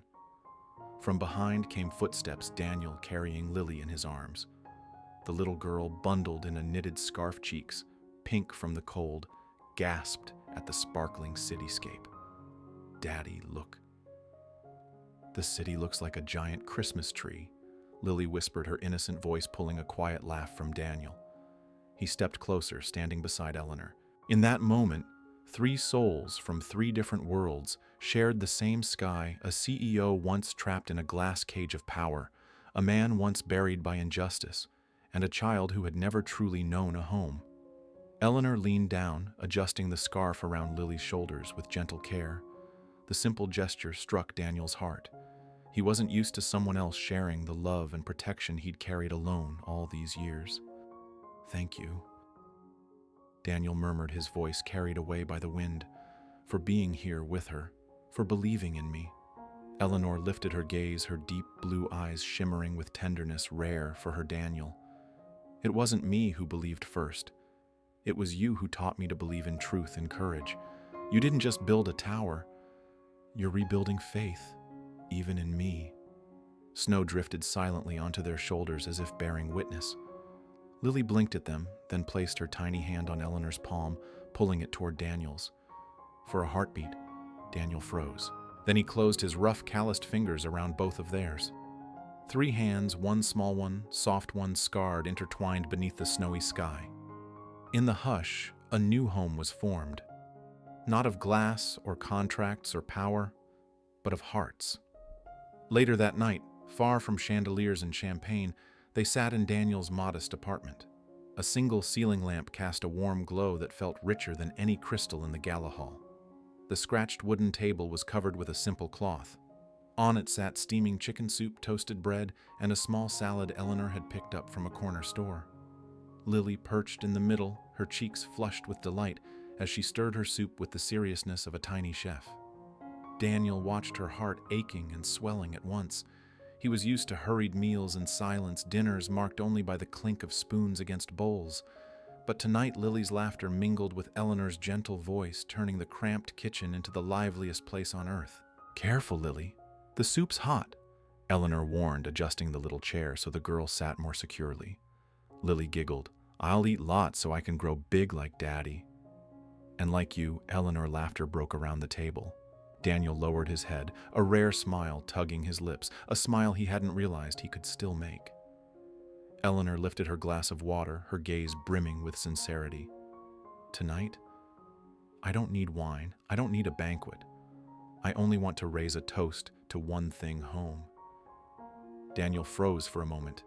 From behind came footsteps, Daniel carrying Lily in his arms. The little girl, bundled in a knitted scarf, cheeks pink from the cold, gasped at the sparkling cityscape. "Daddy, look." "The city looks like a giant Christmas tree," Lily whispered, her innocent voice pulling a quiet laugh from Daniel. He stepped closer, standing beside Eleanor. In that moment, three souls from three different worlds shared the same sky: a CEO once trapped in a glass cage of power, a man once buried by injustice, and a child who had never truly known a home. Eleanor leaned down, adjusting the scarf around Lily's shoulders with gentle care. The simple gesture struck Daniel's heart. He wasn't used to someone else sharing the love and protection he'd carried alone all these years. "Thank you," Daniel murmured, his voice carried away by the wind, "for being here with her, for believing in me." Eleanor lifted her gaze, her deep blue eyes shimmering with tenderness rare for her Daniel. "It wasn't me who believed first. It was you who taught me to believe in truth and courage. You didn't just build a tower. You're rebuilding faith, even in me." Snow drifted silently onto their shoulders as if bearing witness. Lily blinked at them, then placed her tiny hand on Eleanor's palm, pulling it toward Daniel's. For a heartbeat, Daniel froze. Then he closed his rough, calloused fingers around both of theirs. Three hands, one small one, soft one, scarred, intertwined beneath the snowy sky. In the hush, a new home was formed. Not of glass or contracts or power, but of hearts. Later that night, far from chandeliers and champagne, they sat in Daniel's modest apartment. A single ceiling lamp cast a warm glow that felt richer than any crystal in the gala hall. The scratched wooden table was covered with a simple cloth. On it sat steaming chicken soup, toasted bread, and a small salad Eleanor had picked up from a corner store. Lily perched in the middle, her cheeks flushed with delight, as she stirred her soup with the seriousness of a tiny chef. Daniel watched her heart aching and swelling at once. He was used to hurried meals and silence, dinners marked only by the clink of spoons against bowls. But tonight Lily's laughter mingled with Eleanor's gentle voice, turning the cramped kitchen into the liveliest place on earth. "Careful, Lily. The soup's hot," Eleanor warned, adjusting the little chair so the girl sat more securely. Lily giggled. "I'll eat lots so I can grow big like Daddy." And like you, Eleanor, laughter broke around the table. Daniel lowered his head, a rare smile tugging his lips, a smile he hadn't realized he could still make. Eleanor lifted her glass of water, her gaze brimming with sincerity. "Tonight, I don't need wine. I don't need a banquet. I only want to raise a toast to one thing: home." Daniel froze for a moment.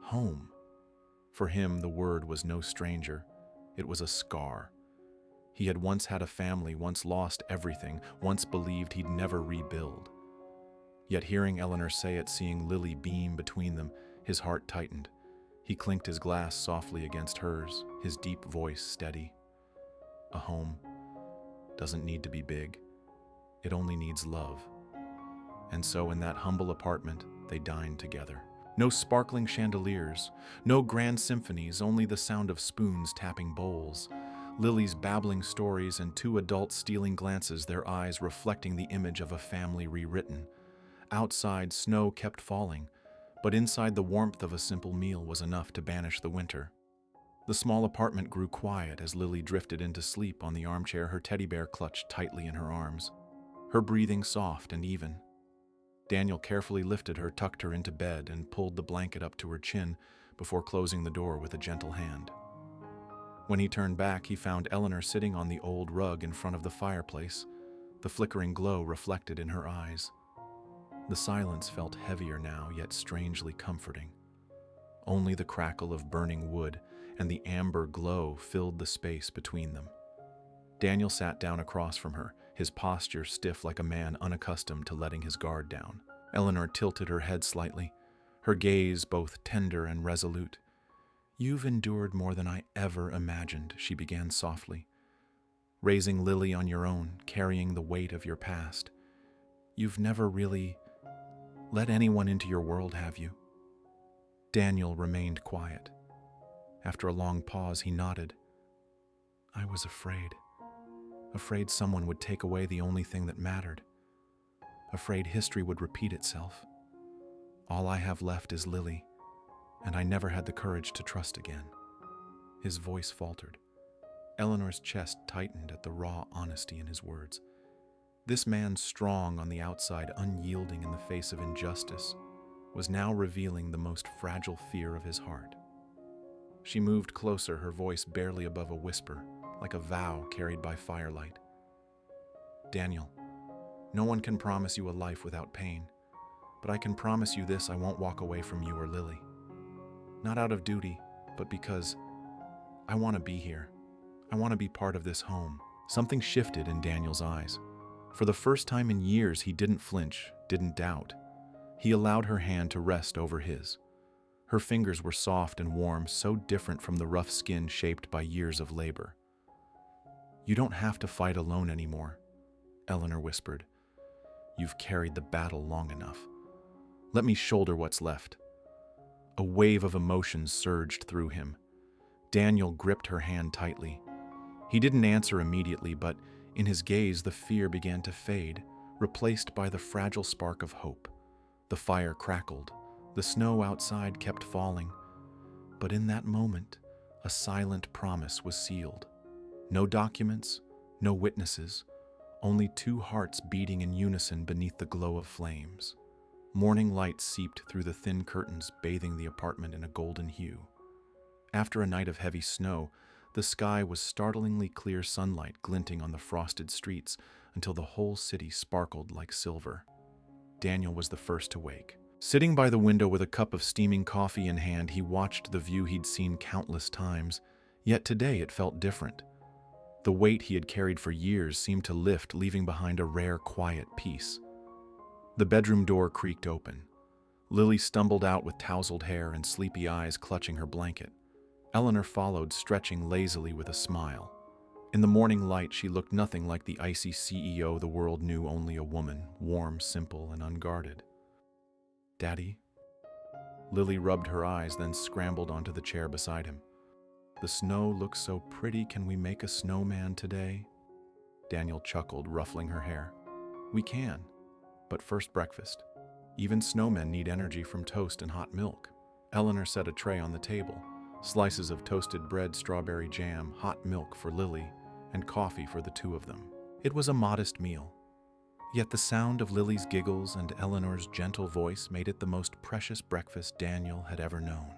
Home. For him, the word was no stranger. It was a scar. He had once had a family, once lost everything, once believed he'd never rebuild. Yet hearing Eleanor say it, seeing Lily beam between them, his heart tightened. He clinked his glass softly against hers, his deep voice steady. A home doesn't need to be big. It only needs love. And so in that humble apartment, they dined together. No sparkling chandeliers, no grand symphonies, only the sound of spoons tapping bowls. Lily's babbling stories and two adults stealing glances, their eyes reflecting the image of a family rewritten. Outside, snow kept falling, but inside, the warmth of a simple meal was enough to banish the winter. The small apartment grew quiet as Lily drifted into sleep on the armchair, her teddy bear clutched tightly in her arms, her breathing soft and even. Daniel carefully lifted her, tucked her into bed, and pulled the blanket up to her chin before closing the door with a gentle hand. When he turned back, he found Eleanor sitting on the old rug in front of the fireplace, the flickering glow reflected in her eyes. The silence felt heavier now, yet strangely comforting. Only the crackle of burning wood and the amber glow filled the space between them. Daniel sat down across from her, his posture stiff like a man unaccustomed to letting his guard down. Eleanor tilted her head slightly, her gaze both tender and resolute. "You've endured more than I ever imagined," she began softly. "Raising Lily on your own, carrying the weight of your past. You've never really let anyone into your world, have you?" Daniel remained quiet. After a long pause, he nodded. "I was afraid. Afraid someone would take away the only thing that mattered. Afraid history would repeat itself. All I have left is Lily, and I never had the courage to trust again." His voice faltered. Eleanor's chest tightened at the raw honesty in his words. This man, strong on the outside, unyielding in the face of injustice, was now revealing the most fragile fear of his heart. She moved closer, her voice barely above a whisper, like a vow carried by firelight. "Daniel, no one can promise you a life without pain, but I can promise you this: I won't walk away from you or Lily. Not out of duty, but because I want to be here. I want to be part of this home." Something shifted in Daniel's eyes. For the first time in years, he didn't flinch, didn't doubt. He allowed her hand to rest over his. Her fingers were soft and warm, so different from the rough skin shaped by years of labor. "You don't have to fight alone anymore," Eleanor whispered. "You've carried the battle long enough. Let me shoulder what's left." A wave of emotion surged through him. Daniel gripped her hand tightly. He didn't answer immediately, but in his gaze the fear began to fade, replaced by the fragile spark of hope. The fire crackled. The snow outside kept falling. But in that moment, a silent promise was sealed. No documents, no witnesses, only two hearts beating in unison beneath the glow of flames. Morning light seeped through the thin curtains, bathing the apartment in a golden hue. After a night of heavy snow, the sky was startlingly clear, sunlight glinting on the frosted streets until the whole city sparkled like silver. Daniel was the first to wake. Sitting by the window with a cup of steaming coffee in hand, he watched the view he'd seen countless times, yet today it felt different. The weight he had carried for years seemed to lift, leaving behind a rare, quiet peace. The bedroom door creaked open. Lily stumbled out with tousled hair and sleepy eyes clutching her blanket. Eleanor followed, stretching lazily with a smile. In the morning light, she looked nothing like the icy CEO the world knew only a woman, warm, simple, and unguarded. "Daddy?" Lily rubbed her eyes, then scrambled onto the chair beside him. "The snow looks so pretty. Can we make a snowman today?" Daniel chuckled, ruffling her hair. "We can, but first breakfast. Even snowmen need energy from toast and hot milk." Eleanor set a tray on the table, slices of toasted bread, strawberry jam, hot milk for Lily, and coffee for the two of them. It was a modest meal, yet the sound of Lily's giggles and Eleanor's gentle voice made it the most precious breakfast Daniel had ever known.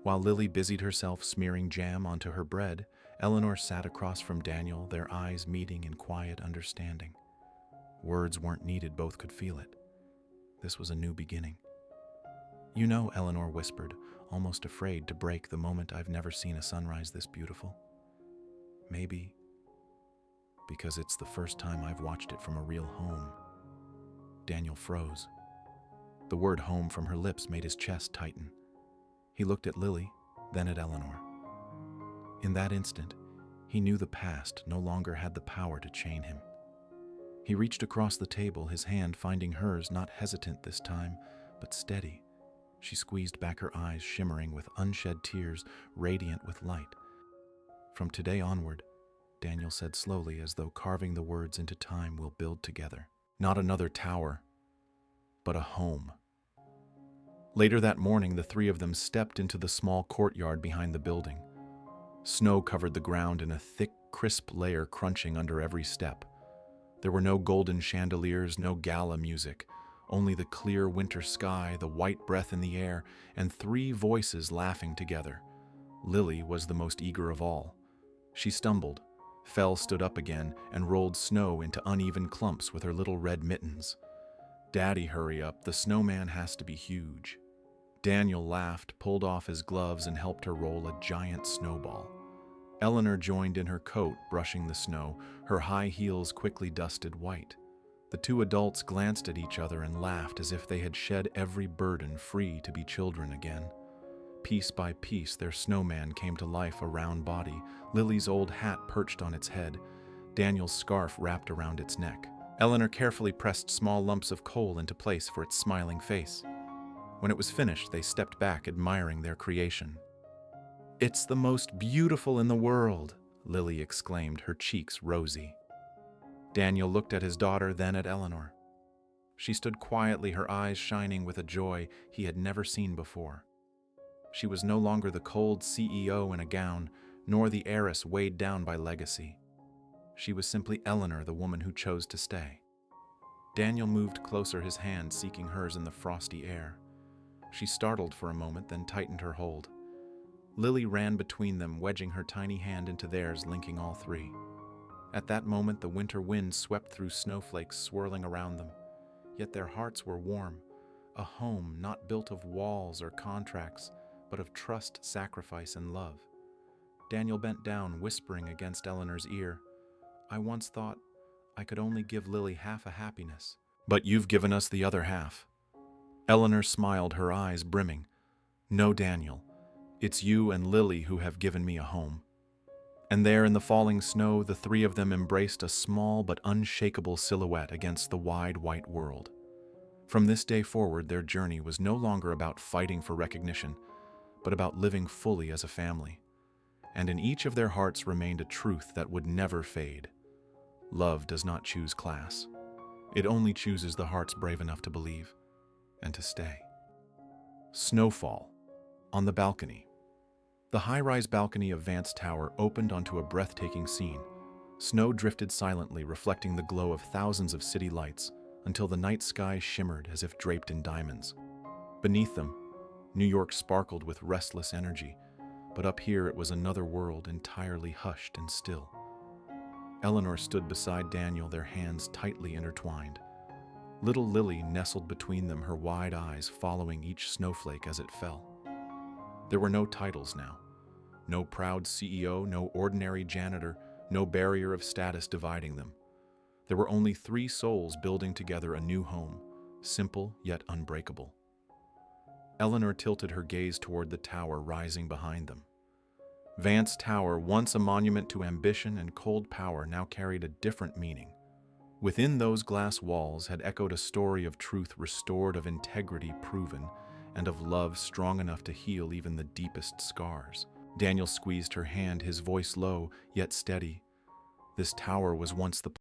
While Lily busied herself smearing jam onto her bread, Eleanor sat across from Daniel, their eyes meeting in quiet understanding. Words weren't needed, both could feel it. This was a new beginning. "You know," Eleanor whispered, almost afraid to break the moment, "I've never seen a sunrise this beautiful. Maybe because it's the first time I've watched it from a real home." Daniel froze. The word home from her lips made his chest tighten. He looked at Lily, then at Eleanor. In that instant, he knew the past no longer had the power to chain him. He reached across the table, his hand finding hers, not hesitant this time, but steady. She squeezed back her eyes, shimmering with unshed tears, radiant with light. "From today onward," Daniel said slowly, as though carving the words into time, "we'll build together. Not another tower, but a home." Later that morning, the three of them stepped into the small courtyard behind the building. Snow covered the ground in a thick, crisp layer, crunching under every step. There were no golden chandeliers, no gala music, only the clear winter sky, the white breath in the air, and three voices laughing together. Lily was the most eager of all. She stumbled, fell, stood up again, and rolled snow into uneven clumps with her little red mittens. "Daddy, hurry up, the snowman has to be huge." Daniel laughed, pulled off his gloves, and helped her roll a giant snowball. Eleanor joined in her coat, brushing the snow, her high heels quickly dusted white. The two adults glanced at each other and laughed as if they had shed every burden, free to be children again. Piece by piece, their snowman came to life, a round body, Lily's old hat perched on its head, Daniel's scarf wrapped around its neck. Eleanor carefully pressed small lumps of coal into place for its smiling face. When it was finished, they stepped back, admiring their creation. "It's the most beautiful in the world," Lily exclaimed, her cheeks rosy. Daniel looked at his daughter, then at Eleanor. She stood quietly, her eyes shining with a joy he had never seen before. She was no longer the cold CEO in a gown, nor the heiress weighed down by legacy. She was simply Eleanor, the woman who chose to stay. Daniel moved closer, his hand seeking hers in the frosty air. She startled for a moment, then tightened her hold. Lily ran between them, wedging her tiny hand into theirs, linking all three. At that moment, the winter wind swept through snowflakes swirling around them. Yet their hearts were warm. A home not built of walls or contracts, but of trust, sacrifice, and love. Daniel bent down, whispering against Eleanor's ear, "I once thought I could only give Lily half a happiness. But you've given us the other half." Eleanor smiled, her eyes brimming. "No, Daniel. It's you and Lily who have given me a home." And there in the falling snow, the three of them embraced, a small but unshakable silhouette against the wide white world. From this day forward, their journey was no longer about fighting for recognition, but about living fully as a family. And in each of their hearts remained a truth that would never fade. Love does not choose class. It only chooses the hearts brave enough to believe and to stay. Snowfall. On the balcony. The high-rise balcony of Vance Tower opened onto a breathtaking scene. Snow drifted silently, reflecting the glow of thousands of city lights, until the night sky shimmered as if draped in diamonds. Beneath them, New York sparkled with restless energy, but up here it was another world, entirely hushed and still. Eleanor stood beside Daniel, their hands tightly intertwined. Little Lily nestled between them, her wide eyes following each snowflake as it fell. There were no titles now. No proud CEO, no ordinary janitor, no barrier of status dividing them. There were only three souls building together a new home, simple yet unbreakable. Eleanor tilted her gaze toward the tower rising behind them. Vance Tower, once a monument to ambition and cold power, now carried a different meaning. Within those glass walls had echoed a story of truth restored, of integrity proven, and of love strong enough to heal even the deepest scars. Daniel squeezed her hand, his voice low yet steady. This tower was once the